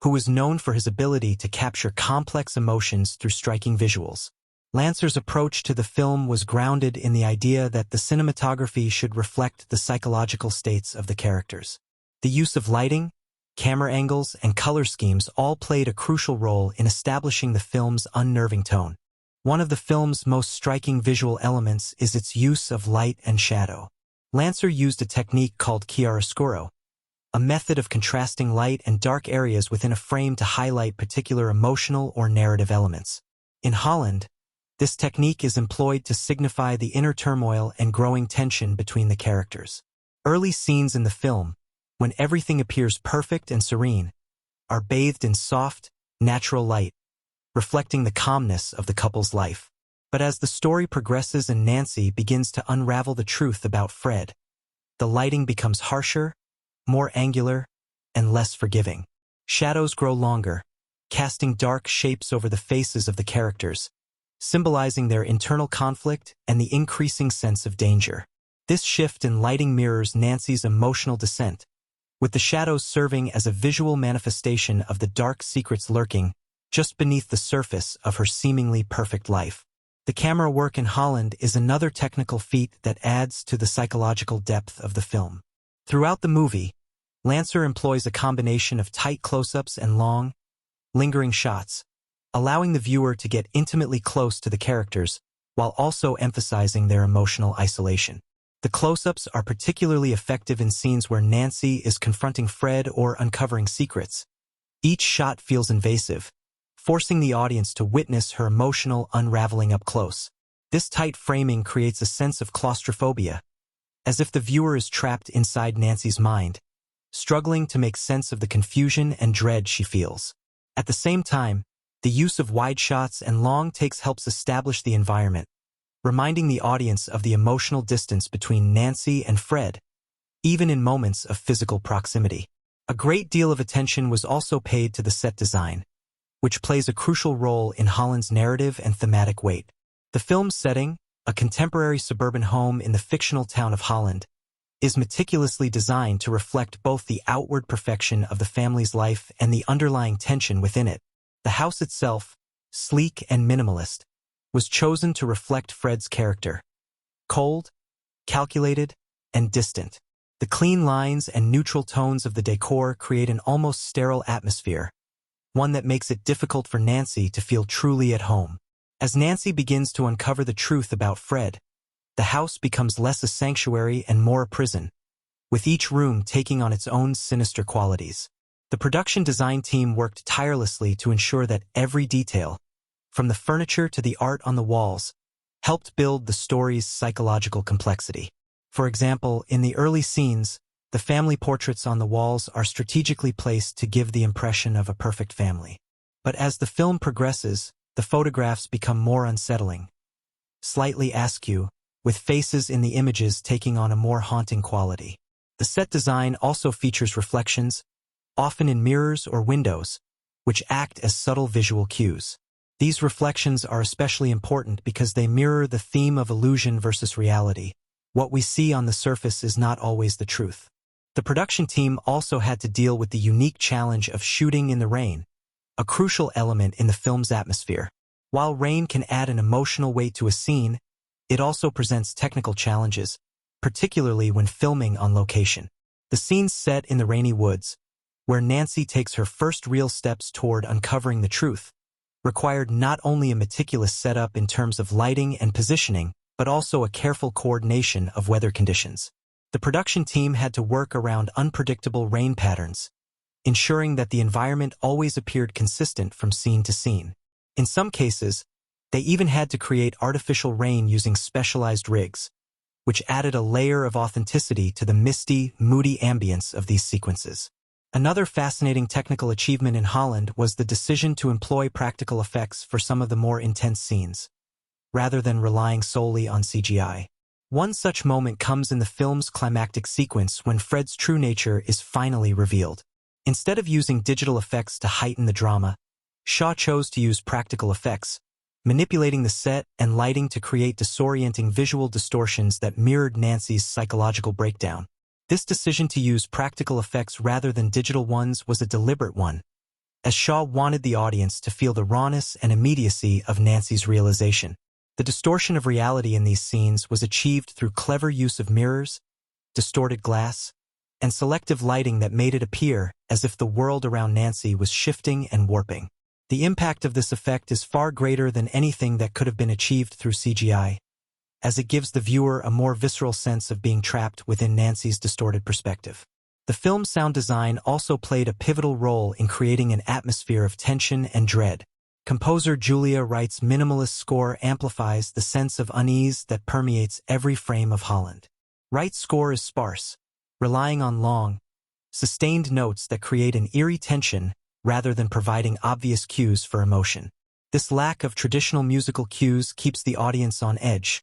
who was known for his ability to capture complex emotions through striking visuals. Lancer's approach to the film was grounded in the idea that the cinematography should reflect the psychological states of the characters. The use of lighting, camera angles, and color schemes all played a crucial role in establishing the film's unnerving tone. One of the film's most striking visual elements is its use of light and shadow. Lancer used a technique called chiaroscuro, a method of contrasting light and dark areas within a frame to highlight particular emotional or narrative elements. In Holland, this technique is employed to signify the inner turmoil and growing tension between the characters. Early scenes in the film, when everything appears perfect and serene, are bathed in soft, natural light, reflecting the calmness of the couple's life. But as the story progresses and Nancy begins to unravel the truth about Fred, the lighting becomes harsher, more angular, and less forgiving. Shadows grow longer, casting dark shapes over the faces of the characters, symbolizing their internal conflict and the increasing sense of danger. This shift in lighting mirrors Nancy's emotional descent, with the shadows serving as a visual manifestation of the dark secrets lurking just beneath the surface of her seemingly perfect life. The camera work in Holland is another technical feat that adds to the psychological depth of the film. Throughout the movie, Lancer employs a combination of tight close-ups and long, lingering shots, allowing the viewer to get intimately close to the characters while also emphasizing their emotional isolation. The close-ups are particularly effective in scenes where Nancy is confronting Fred or uncovering secrets. Each shot feels invasive, forcing the audience to witness her emotional unraveling up close. This tight framing creates a sense of claustrophobia, as if the viewer is trapped inside Nancy's mind, struggling to make sense of the confusion and dread she feels. At the same time, the use of wide shots and long takes helps establish the environment, reminding the audience of the emotional distance between Nancy and Fred, even in moments of physical proximity. A great deal of attention was also paid to the set design, which plays a crucial role in Holland's narrative and thematic weight. The film's setting, a contemporary suburban home in the fictional town of Holland, is meticulously designed to reflect both the outward perfection of the family's life and the underlying tension within it. The house itself, sleek and minimalist, was chosen to reflect Fred's character. Cold, calculated, and distant. The clean lines and neutral tones of the decor create an almost sterile atmosphere, one that makes it difficult for Nancy to feel truly at home. As Nancy begins to uncover the truth about Fred, the house becomes less a sanctuary and more a prison, with each room taking on its own sinister qualities. The production design team worked tirelessly to ensure that every detail, from the furniture to the art on the walls, helped build the story's psychological complexity. For example, in the early scenes, the family portraits on the walls are strategically placed to give the impression of a perfect family. But as the film progresses, the photographs become more unsettling, slightly askew, with faces in the images taking on a more haunting quality. The set design also features reflections, often in mirrors or windows, which act as subtle visual cues. These reflections are especially important because they mirror the theme of illusion versus reality. What we see on the surface is not always the truth. The production team also had to deal with the unique challenge of shooting in the rain, a crucial element in the film's atmosphere. While rain can add an emotional weight to a scene, it also presents technical challenges, particularly when filming on location. The scenes set in the rainy woods, where Nancy takes her first real steps toward uncovering the truth, required not only a meticulous setup in terms of lighting and positioning, but also a careful coordination of weather conditions. The production team had to work around unpredictable rain patterns, ensuring that the environment always appeared consistent from scene to scene. In some cases, they even had to create artificial rain using specialized rigs, which added a layer of authenticity to the misty, moody ambience of these sequences. Another fascinating technical achievement in Holland was the decision to employ practical effects for some of the more intense scenes, rather than relying solely on CGI. One such moment comes in the film's climactic sequence when Fred's true nature is finally revealed. Instead of using digital effects to heighten the drama, Shaw chose to use practical effects, manipulating the set and lighting to create disorienting visual distortions that mirrored Nancy's psychological breakdown. This decision to use practical effects rather than digital ones was a deliberate one, as Shaw wanted the audience to feel the rawness and immediacy of Nancy's realization. The distortion of reality in these scenes was achieved through clever use of mirrors, distorted glass, and selective lighting that made it appear as if the world around Nancy was shifting and warping. The impact of this effect is far greater than anything that could have been achieved through CGI, as it gives the viewer a more visceral sense of being trapped within Nancy's distorted perspective. The film's sound design also played a pivotal role in creating an atmosphere of tension and dread. Composer Julia Wright's minimalist score amplifies the sense of unease that permeates every frame of Holland. Wright's score is sparse, relying on long, sustained notes that create an eerie tension rather than providing obvious cues for emotion. This lack of traditional musical cues keeps the audience on edge,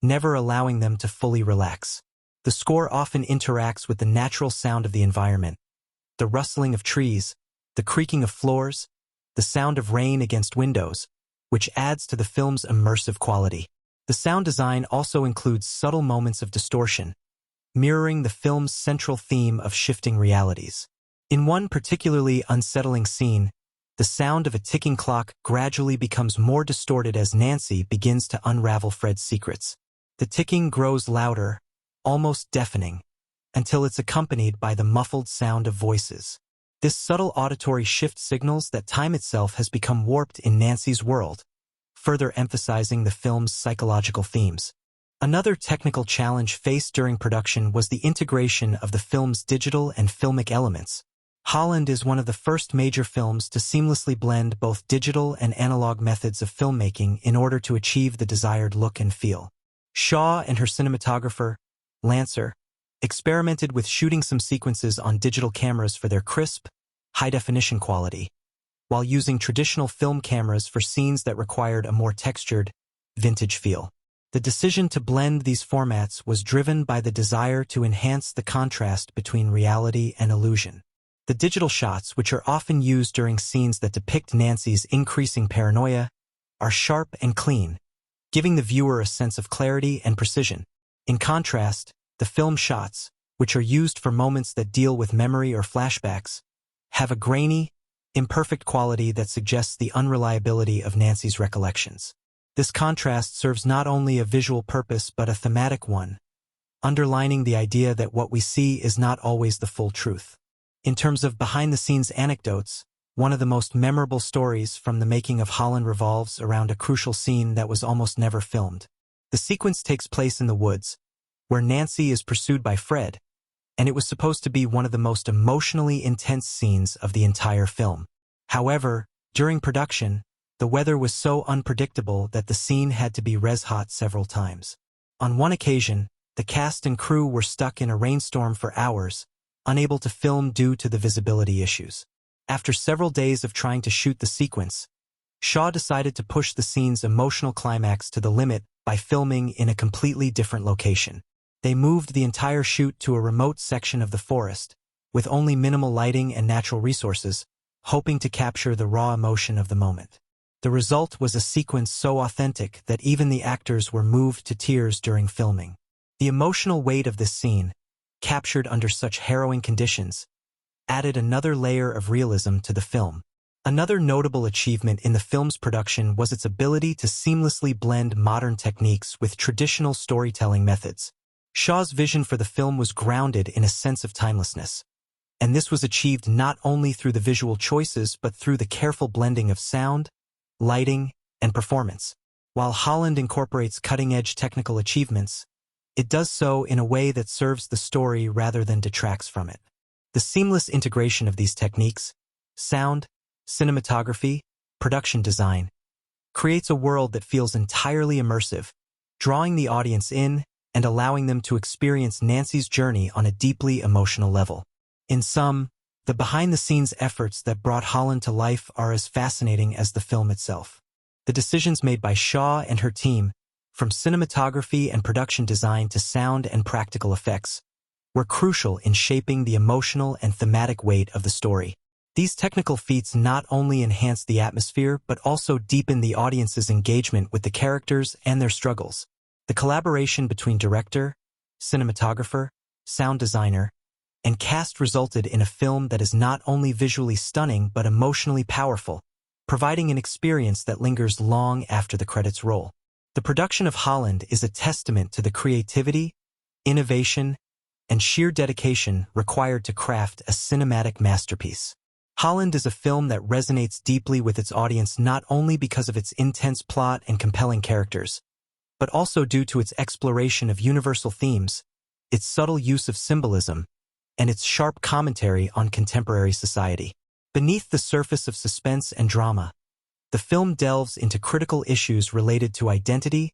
never allowing them to fully relax. The score often interacts with the natural sound of the environment, the rustling of trees, the creaking of floors, the sound of rain against windows, which adds to the film's immersive quality. The sound design also includes subtle moments of distortion, mirroring the film's central theme of shifting realities. In one particularly unsettling scene, the sound of a ticking clock gradually becomes more distorted as Nancy begins to unravel Fred's secrets. The ticking grows louder, almost deafening, until it's accompanied by the muffled sound of voices. This subtle auditory shift signals that time itself has become warped in Nancy's world, further emphasizing the film's psychological themes. Another technical challenge faced during production was the integration of the film's digital and filmic elements. Holland is one of the first major films to seamlessly blend both digital and analog methods of filmmaking in order to achieve the desired look and feel. Shaw and her cinematographer, Lancer, experimented with shooting some sequences on digital cameras for their crisp, high-definition quality, while using traditional film cameras for scenes that required a more textured, vintage feel. The decision to blend these formats was driven by the desire to enhance the contrast between reality and illusion. The digital shots, which are often used during scenes that depict Nancy's increasing paranoia, are sharp and clean, giving the viewer a sense of clarity and precision. In contrast, the film shots, which are used for moments that deal with memory or flashbacks, have a grainy, imperfect quality that suggests the unreliability of Nancy's recollections. This contrast serves not only a visual purpose but a thematic one, underlining the idea that what we see is not always the full truth. In terms of behind-the-scenes anecdotes, one of the most memorable stories from the making of Holland revolves around a crucial scene that was almost never filmed. The sequence takes place in the woods, where Nancy is pursued by Fred, and it was supposed to be one of the most emotionally intense scenes of the entire film. However, during production, the weather was so unpredictable that the scene had to be res-hot several times. On one occasion, the cast and crew were stuck in a rainstorm for hours, unable to film due to the visibility issues. After several days of trying to shoot the sequence, Shaw decided to push the scene's emotional climax to the limit by filming in a completely different location. They moved the entire shoot to a remote section of the forest, with only minimal lighting and natural resources, hoping to capture the raw emotion of the moment. The result was a sequence so authentic that even the actors were moved to tears during filming. The emotional weight of this scene, captured under such harrowing conditions, added another layer of realism to the film. Another notable achievement in the film's production was its ability to seamlessly blend modern techniques with traditional storytelling methods. Shaw's vision for the film was grounded in a sense of timelessness, and this was achieved not only through the visual choices but through the careful blending of sound, lighting, and performance. While Holland incorporates cutting-edge technical achievements, it does so in a way that serves the story rather than detracts from it. The seamless integration of these techniques, sound, cinematography, production design, creates a world that feels entirely immersive, drawing the audience in and allowing them to experience Nancy's journey on a deeply emotional level. In sum, the behind-the-scenes efforts that brought Holland to life are as fascinating as the film itself. The decisions made by Shaw and her team, from cinematography and production design to sound and practical effects, were crucial in shaping the emotional and thematic weight of the story. These technical feats not only enhanced the atmosphere but also deepened the audience's engagement with the characters and their struggles. The collaboration between director, cinematographer, sound designer, and cast resulted in a film that is not only visually stunning but emotionally powerful, providing an experience that lingers long after the credits roll. The production of Holland is a testament to the creativity, innovation, and sheer dedication required to craft a cinematic masterpiece. Holland is a film that resonates deeply with its audience not only because of its intense plot and compelling characters, but also due to its exploration of universal themes, its subtle use of symbolism, and its sharp commentary on contemporary society. Beneath the surface of suspense and drama, the film delves into critical issues related to identity,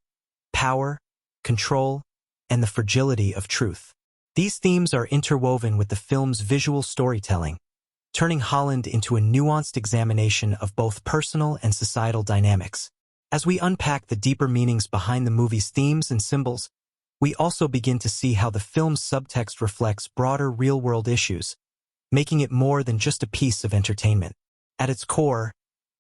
power, control, and the fragility of truth. These themes are interwoven with the film's visual storytelling, turning Holland into a nuanced examination of both personal and societal dynamics. As we unpack the deeper meanings behind the movie's themes and symbols, we also begin to see how the film's subtext reflects broader real-world issues, making it more than just a piece of entertainment. At its core,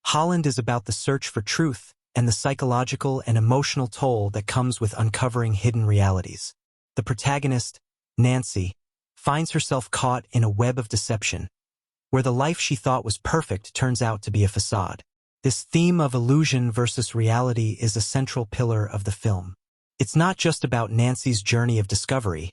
Holland is about the search for truth and the psychological and emotional toll that comes with uncovering hidden realities. The protagonist, Nancy, finds herself caught in a web of deception, where the life she thought was perfect turns out to be a facade. This theme of illusion versus reality is a central pillar of the film. It's not just about Nancy's journey of discovery,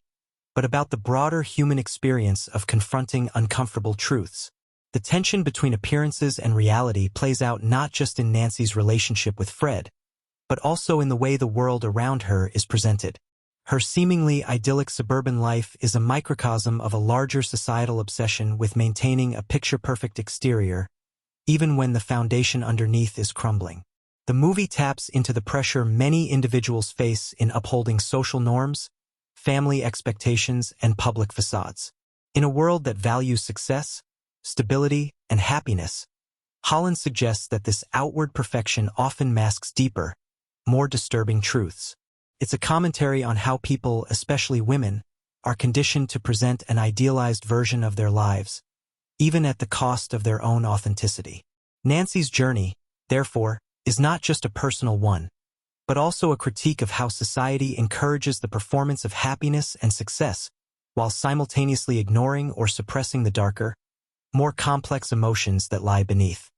but about the broader human experience of confronting uncomfortable truths. The tension between appearances and reality plays out not just in Nancy's relationship with Fred, but also in the way the world around her is presented. Her seemingly idyllic suburban life is a microcosm of a larger societal obsession with maintaining a picture-perfect exterior, even when the foundation underneath is crumbling. The movie taps into the pressure many individuals face in upholding social norms, family expectations, and public facades. In a world that values success, stability, and happiness, Holland suggests that this outward perfection often masks deeper, more disturbing truths. It's a commentary on how people, especially women, are conditioned to present an idealized version of their lives, even at the cost of their own authenticity. Nancy's journey, therefore, is not just a personal one, but also a critique of how society encourages the performance of happiness and success, while simultaneously ignoring or suppressing the darker, more complex emotions that lie beneath.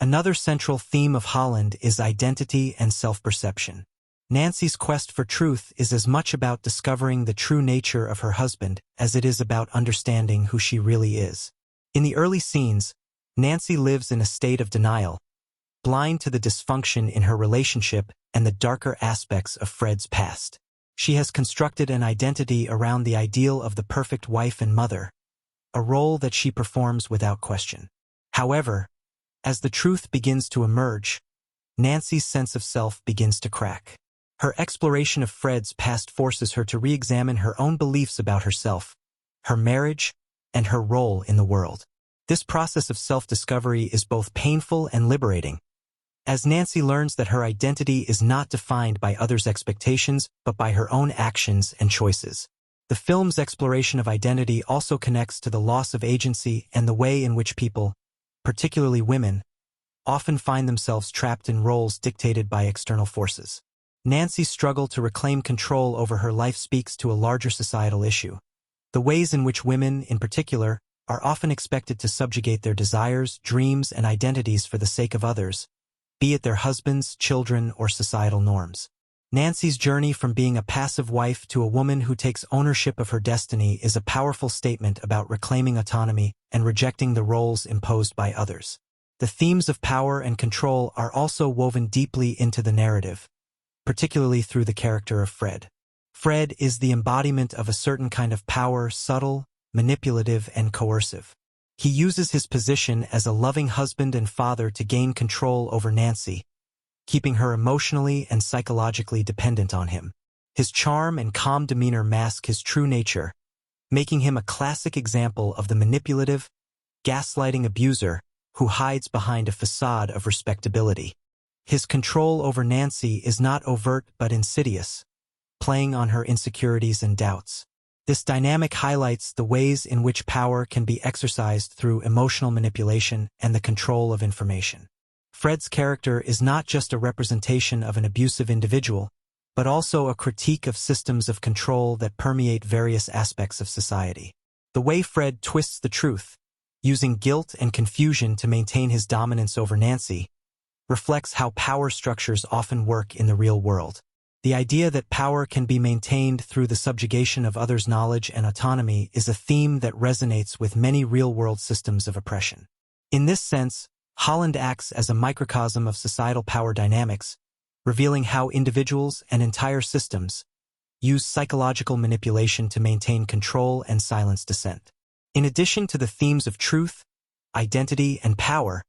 Another central theme of Holland is identity and self-perception. Nancy's quest for truth is as much about discovering the true nature of her husband as it is about understanding who she really is. In the early scenes, Nancy lives in a state of denial, blind to the dysfunction in her relationship and the darker aspects of Fred's past. She has constructed an identity around the ideal of the perfect wife and mother, a role that she performs without question. However, as the truth begins to emerge, Nancy's sense of self begins to crack. Her exploration of Fred's past forces her to re-examine her own beliefs about herself, her marriage, and her role in the world. This process of self-discovery is both painful and liberating, as Nancy learns that her identity is not defined by others' expectations but by her own actions and choices. The film's exploration of identity also connects to the loss of agency and the way in which people, particularly women, often find themselves trapped in roles dictated by external forces. Nancy's struggle to reclaim control over her life speaks to a larger societal issue: the ways in which women, in particular, are often expected to subjugate their desires, dreams, and identities for the sake of others, be it their husbands, children, or societal norms. Nancy's journey from being a passive wife to a woman who takes ownership of her destiny is a powerful statement about reclaiming autonomy and rejecting the roles imposed by others. The themes of power and control are also woven deeply into the narrative, particularly through the character of Fred. Fred is the embodiment of a certain kind of power, subtle, manipulative, and coercive. He uses his position as a loving husband and father to gain control over Nancy, keeping her emotionally and psychologically dependent on him. His charm and calm demeanor mask his true nature, making him a classic example of the manipulative, gaslighting abuser who hides behind a facade of respectability. His control over Nancy is not overt but insidious, playing on her insecurities and doubts. This dynamic highlights the ways in which power can be exercised through emotional manipulation and the control of information. Fred's character is not just a representation of an abusive individual, but also a critique of systems of control that permeate various aspects of society. The way Fred twists the truth, using guilt and confusion to maintain his dominance over Nancy, reflects how power structures often work in the real world. The idea that power can be maintained through the subjugation of others' knowledge and autonomy is a theme that resonates with many real-world systems of oppression. In this sense, Holland acts as a microcosm of societal power dynamics, revealing how individuals and entire systems use psychological manipulation to maintain control and silence dissent. In addition to the themes of truth, identity, and power,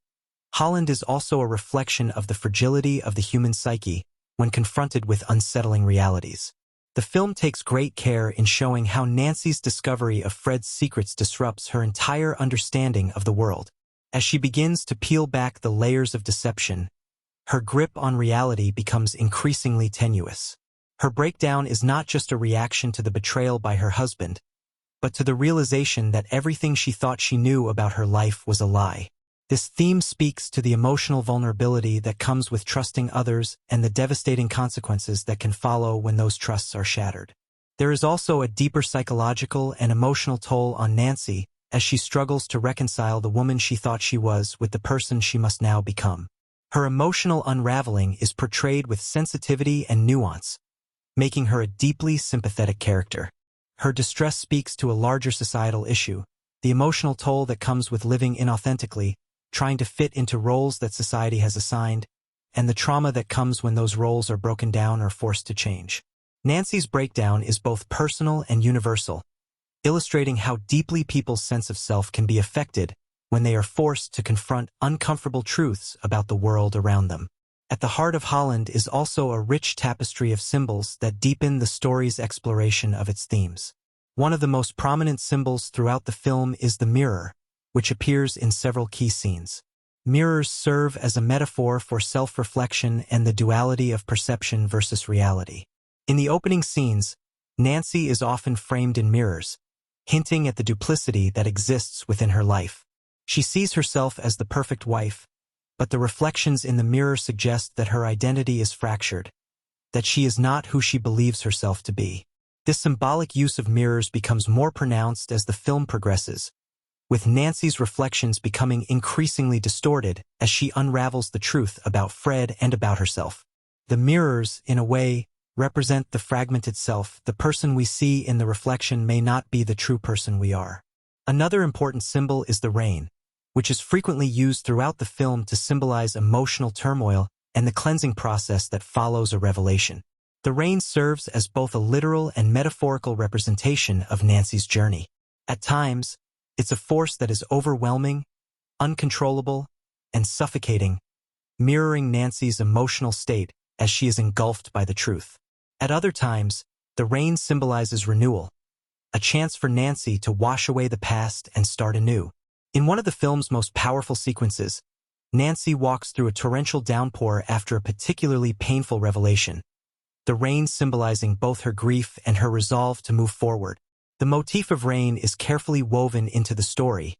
Holland is also a reflection of the fragility of the human psyche when confronted with unsettling realities. The film takes great care in showing how Nancy's discovery of Fred's secrets disrupts her entire understanding of the world. As she begins to peel back the layers of deception, her grip on reality becomes increasingly tenuous. Her breakdown is not just a reaction to the betrayal by her husband, but to the realization that everything she thought she knew about her life was a lie. This theme speaks to the emotional vulnerability that comes with trusting others and the devastating consequences that can follow when those trusts are shattered. There is also a deeper psychological and emotional toll on Nancy as she struggles to reconcile the woman she thought she was with the person she must now become. Her emotional unraveling is portrayed with sensitivity and nuance, making her a deeply sympathetic character. Her distress speaks to a larger societal issue, the emotional toll that comes with living inauthentically, trying to fit into roles that society has assigned, and the trauma that comes when those roles are broken down or forced to change. Nancy's breakdown is both personal and universal, illustrating how deeply people's sense of self can be affected when they are forced to confront uncomfortable truths about the world around them. At the heart of Holland is also a rich tapestry of symbols that deepen the story's exploration of its themes. One of the most prominent symbols throughout the film is the mirror, which appears in several key scenes. Mirrors serve as a metaphor for self-reflection and the duality of perception versus reality. In the opening scenes, Nancy is often framed in mirrors, hinting at the duplicity that exists within her life. She sees herself as the perfect wife, but the reflections in the mirror suggest that her identity is fractured, that she is not who she believes herself to be. This symbolic use of mirrors becomes more pronounced as the film progresses, with Nancy's reflections becoming increasingly distorted as she unravels the truth about Fred and about herself. The mirrors, in a way, represent the fragmented self. The person we see in the reflection may not be the true person we are. Another important symbol is the rain, which is frequently used throughout the film to symbolize emotional turmoil and the cleansing process that follows a revelation. The rain serves as both a literal and metaphorical representation of Nancy's journey. At times, it's a force that is overwhelming, uncontrollable, and suffocating, mirroring Nancy's emotional state as she is engulfed by the truth. At other times, the rain symbolizes renewal, a chance for Nancy to wash away the past and start anew. In one of the film's most powerful sequences, Nancy walks through a torrential downpour after a particularly painful revelation, the rain symbolizing both her grief and her resolve to move forward. The motif of rain is carefully woven into the story,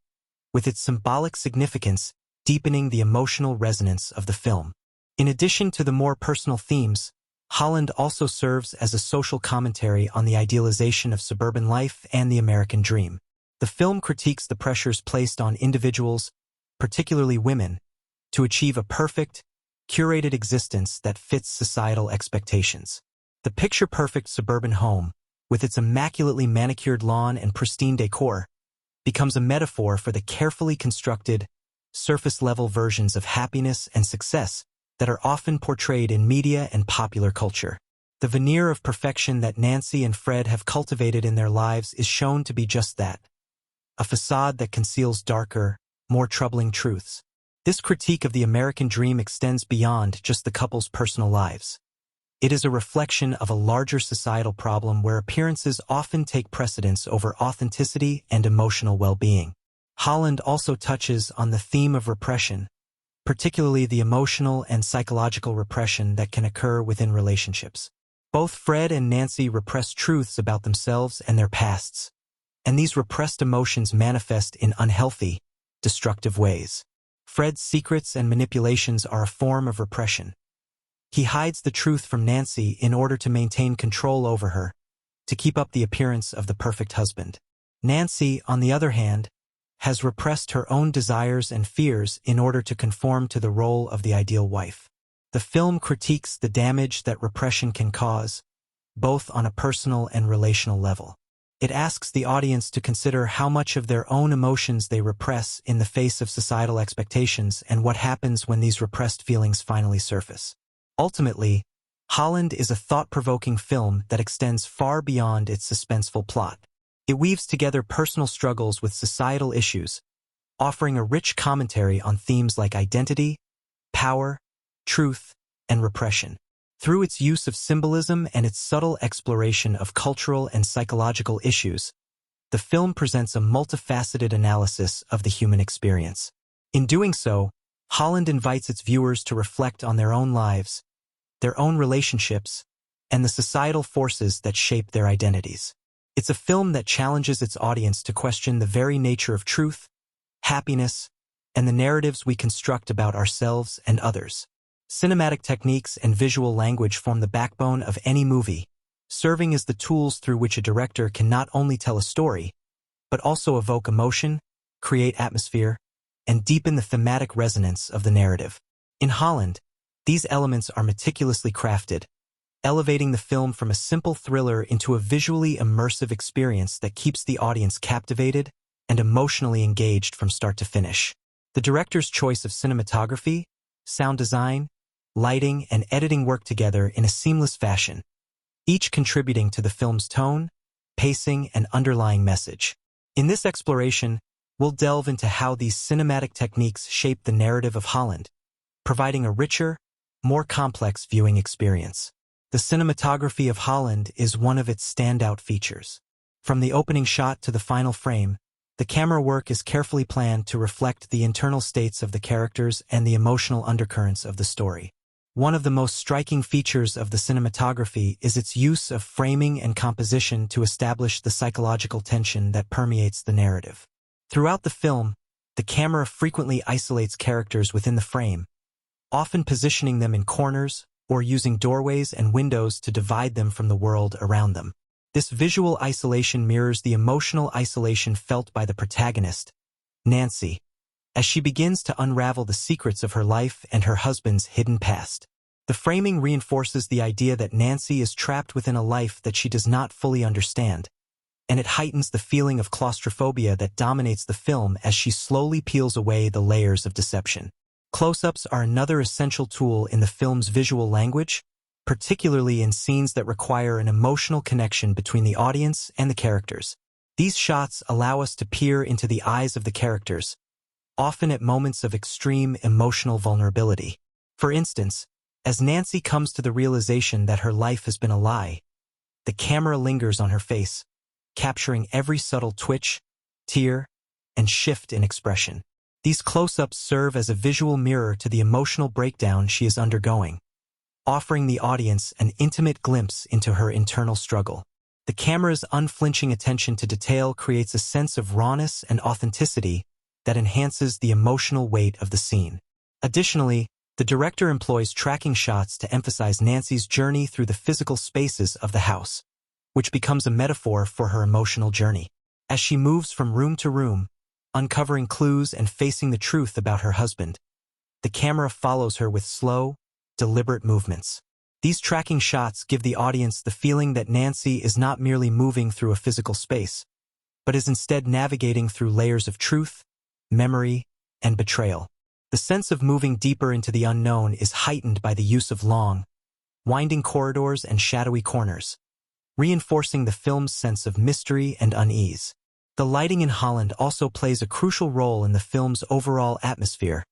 with its symbolic significance deepening the emotional resonance of the film. In addition to the more personal themes, Holland also serves as a social commentary on the idealization of suburban life and the American dream. The film critiques the pressures placed on individuals, particularly women, to achieve a perfect, curated existence that fits societal expectations. The picture-perfect suburban home, with its immaculately manicured lawn and pristine decor, becomes a metaphor for the carefully constructed, surface-level versions of happiness and success that are often portrayed in media and popular culture. The veneer of perfection that Nancy and Fred have cultivated in their lives is shown to be just that, a facade that conceals darker, more troubling truths. This critique of the American dream extends beyond just the couple's personal lives. It is a reflection of a larger societal problem where appearances often take precedence over authenticity and emotional well-being. Holland also touches on the theme of repression, particularly the emotional and psychological repression that can occur within relationships. Both Fred and Nancy repress truths about themselves and their pasts, and these repressed emotions manifest in unhealthy, destructive ways. Fred's secrets and manipulations are a form of repression. He hides the truth from Nancy in order to maintain control over her, to keep up the appearance of the perfect husband. Nancy, on the other hand, has repressed her own desires and fears in order to conform to the role of the ideal wife. The film critiques the damage that repression can cause, both on a personal and relational level. It asks the audience to consider how much of their own emotions they repress in the face of societal expectations and what happens when these repressed feelings finally surface. Ultimately, Holland is a thought-provoking film that extends far beyond its suspenseful plot. It weaves together personal struggles with societal issues, offering a rich commentary on themes like identity, power, truth, and repression. Through its use of symbolism and its subtle exploration of cultural and psychological issues, the film presents a multifaceted analysis of the human experience. In doing so, Holland invites its viewers to reflect on their own lives, their own relationships, and the societal forces that shape their identities. It's a film that challenges its audience to question the very nature of truth, happiness, and the narratives we construct about ourselves and others. Cinematic techniques and visual language form the backbone of any movie, serving as the tools through which a director can not only tell a story, but also evoke emotion, create atmosphere, and deepen the thematic resonance of the narrative. In Holland, these elements are meticulously crafted, elevating the film from a simple thriller into a visually immersive experience that keeps the audience captivated and emotionally engaged from start to finish. The director's choice of cinematography, sound design, lighting, and editing work together in a seamless fashion, each contributing to the film's tone, pacing, and underlying message. In this exploration, we'll delve into how these cinematic techniques shape the narrative of Holland, providing a richer, more complex viewing experience. The cinematography of Holland is one of its standout features. From the opening shot to the final frame, the camera work is carefully planned to reflect the internal states of the characters and the emotional undercurrents of the story. One of the most striking features of the cinematography is its use of framing and composition to establish the psychological tension that permeates the narrative. Throughout the film, the camera frequently isolates characters within the frame, often positioning them in corners or using doorways and windows to divide them from the world around them. This visual isolation mirrors the emotional isolation felt by the protagonist, Nancy, as she begins to unravel the secrets of her life and her husband's hidden past. The framing reinforces the idea that Nancy is trapped within a life that she does not fully understand, and it heightens the feeling of claustrophobia that dominates the film as she slowly peels away the layers of deception. Close-ups are another essential tool in the film's visual language, particularly in scenes that require an emotional connection between the audience and the characters. These shots allow us to peer into the eyes of the characters, often at moments of extreme emotional vulnerability. For instance, as Nancy comes to the realization that her life has been a lie, the camera lingers on her face, capturing every subtle twitch, tear, and shift in expression. These close-ups serve as a visual mirror to the emotional breakdown she is undergoing, offering the audience an intimate glimpse into her internal struggle. The camera's unflinching attention to detail creates a sense of rawness and authenticity that enhances the emotional weight of the scene. Additionally, the director employs tracking shots to emphasize Nancy's journey through the physical spaces of the house, which becomes a metaphor for her emotional journey. As she moves from room to room, uncovering clues and facing the truth about her husband, the camera follows her with slow, deliberate movements. These tracking shots give the audience the feeling that Nancy is not merely moving through a physical space, but is instead navigating through layers of truth, memory, and betrayal. The sense of moving deeper into the unknown is heightened by the use of long, winding corridors and shadowy corners, reinforcing the film's sense of mystery and unease. The lighting in Holland also plays a crucial role in the film's overall atmosphere,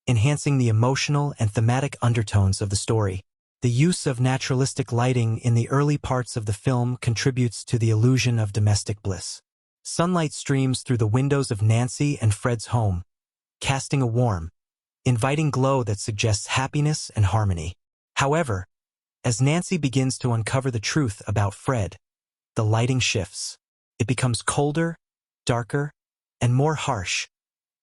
enhancing the emotional and thematic undertones of the story. The use of naturalistic lighting in the early parts of the film contributes to the illusion of domestic bliss. Sunlight streams through the windows of Nancy and Fred's home, casting a warm, inviting glow that suggests happiness and harmony. However, as Nancy begins to uncover the truth about Fred, the lighting shifts. It becomes colder, darker, and more harsh,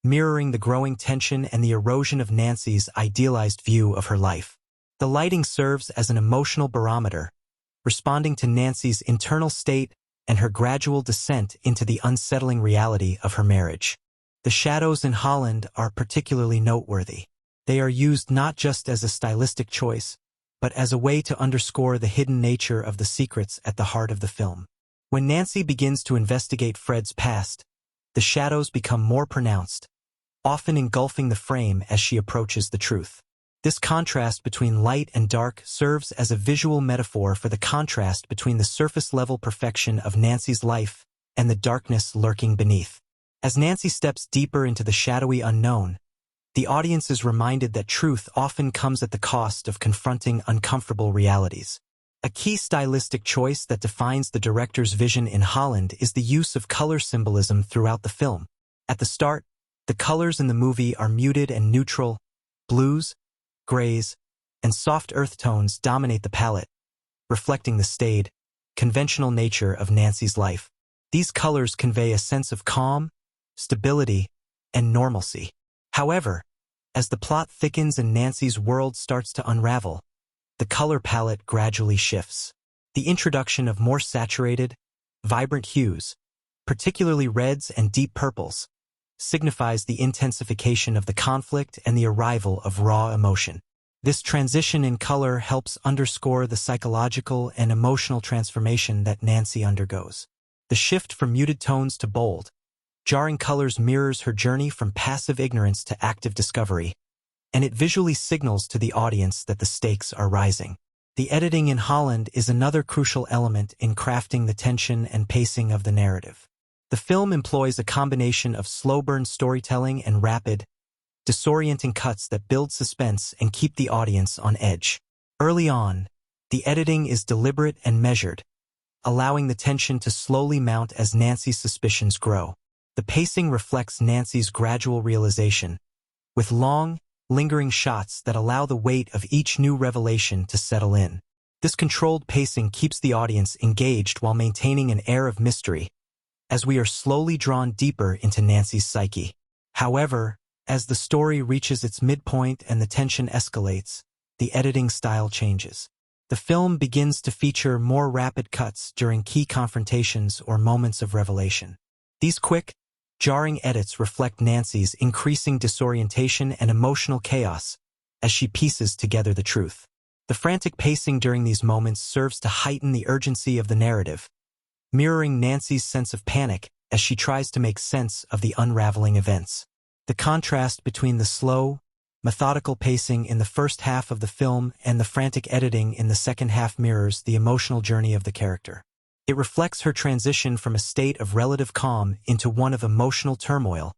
mirroring the growing tension and the erosion of Nancy's idealized view of her life. The lighting serves as an emotional barometer, responding to Nancy's internal state and her gradual descent into the unsettling reality of her marriage. The shadows in Holland are particularly noteworthy. They are used not just as a stylistic choice, but as a way to underscore the hidden nature of the secrets at the heart of the film. When Nancy begins to investigate Fred's past, the shadows become more pronounced, often engulfing the frame as she approaches the truth. This contrast between light and dark serves as a visual metaphor for the contrast between the surface-level perfection of Nancy's life and the darkness lurking beneath. As Nancy steps deeper into the shadowy unknown, the audience is reminded that truth often comes at the cost of confronting uncomfortable realities. A key stylistic choice that defines the director's vision in Holland is the use of color symbolism throughout the film. At the start, the colors in the movie are muted and neutral. Blues, grays, and soft earth tones dominate the palette, reflecting the staid, conventional nature of Nancy's life. These colors convey a sense of calm, stability, and normalcy. However, as the plot thickens and Nancy's world starts to unravel, the color palette gradually shifts. The introduction of more saturated, vibrant hues, particularly reds and deep purples, signifies the intensification of the conflict and the arrival of raw emotion. This transition in color helps underscore the psychological and emotional transformation that Nancy undergoes. The shift from muted tones to bold, jarring colors mirrors her journey from passive ignorance to active discovery, and it visually signals to the audience that the stakes are rising. The editing in Holland is another crucial element in crafting the tension and pacing of the narrative. The film employs a combination of slow-burn storytelling and rapid, disorienting cuts that build suspense and keep the audience on edge. Early on, the editing is deliberate and measured, allowing the tension to slowly mount as Nancy's suspicions grow. The pacing reflects Nancy's gradual realization, with long, lingering shots that allow the weight of each new revelation to settle in. This controlled pacing keeps the audience engaged while maintaining an air of mystery, as we are slowly drawn deeper into Nancy's psyche. However, as the story reaches its midpoint and the tension escalates, the editing style changes. The film begins to feature more rapid cuts during key confrontations or moments of revelation. These quick, jarring edits reflect Nancy's increasing disorientation and emotional chaos as she pieces together the truth. The frantic pacing during these moments serves to heighten the urgency of the narrative, mirroring Nancy's sense of panic as she tries to make sense of the unraveling events. The contrast between the slow, methodical pacing in the first half of the film and the frantic editing in the second half mirrors the emotional journey of the character. It reflects her transition from a state of relative calm into one of emotional turmoil,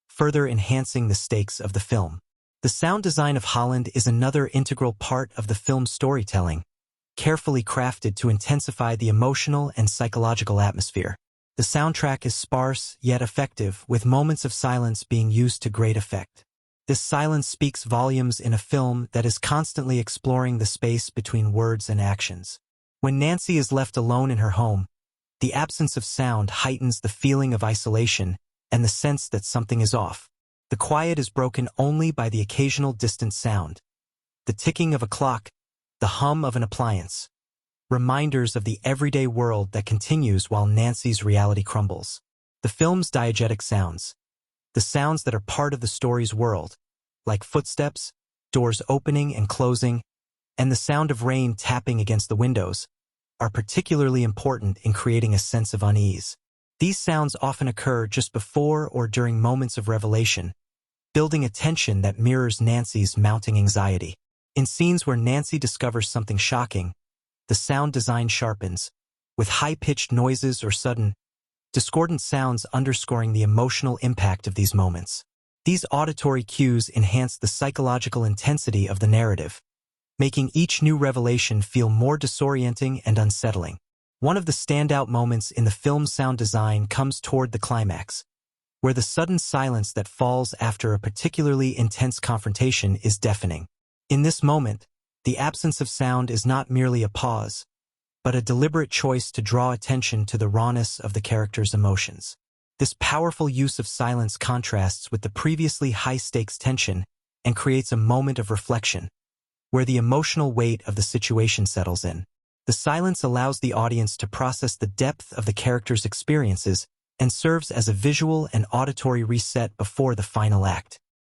further enhancing the stakes of the film. The sound design of Holland is another integral part of the film's storytelling, carefully crafted to intensify the emotional and psychological atmosphere. The soundtrack is sparse yet effective, with moments of silence being used to great effect. This silence speaks volumes in a film that is constantly exploring the space between words and actions. When Nancy is left alone in her home, the absence of sound heightens the feeling of isolation and the sense that something is off. The quiet is broken only by the occasional distant sound, the ticking of a clock, the hum of an appliance, reminders of the everyday world that continues while Nancy's reality crumbles. The film's diegetic sounds, the sounds that are part of the story's world, like footsteps, doors opening and closing, and the sound of rain tapping against the windows, are particularly important in creating a sense of unease. These sounds often occur just before or during moments of revelation, building a tension that mirrors Nancy's mounting anxiety. In scenes where Nancy discovers something shocking, the sound design sharpens, with high-pitched noises or sudden, discordant sounds underscoring the emotional impact of these moments. These auditory cues enhance the psychological intensity of the narrative, making each new revelation feel more disorienting and unsettling. One of the standout moments in the film's sound design comes toward the climax, where the sudden silence that falls after a particularly intense confrontation is deafening. In this moment, the absence of sound is not merely a pause, but a deliberate choice to draw attention to the rawness of the character's emotions. This powerful use of silence contrasts with the previously high-stakes tension and creates a moment of reflection, where the emotional weight of the situation settles in. The silence allows the audience to process the depth of the character's experiences and serves as a visual and auditory reset before the final act.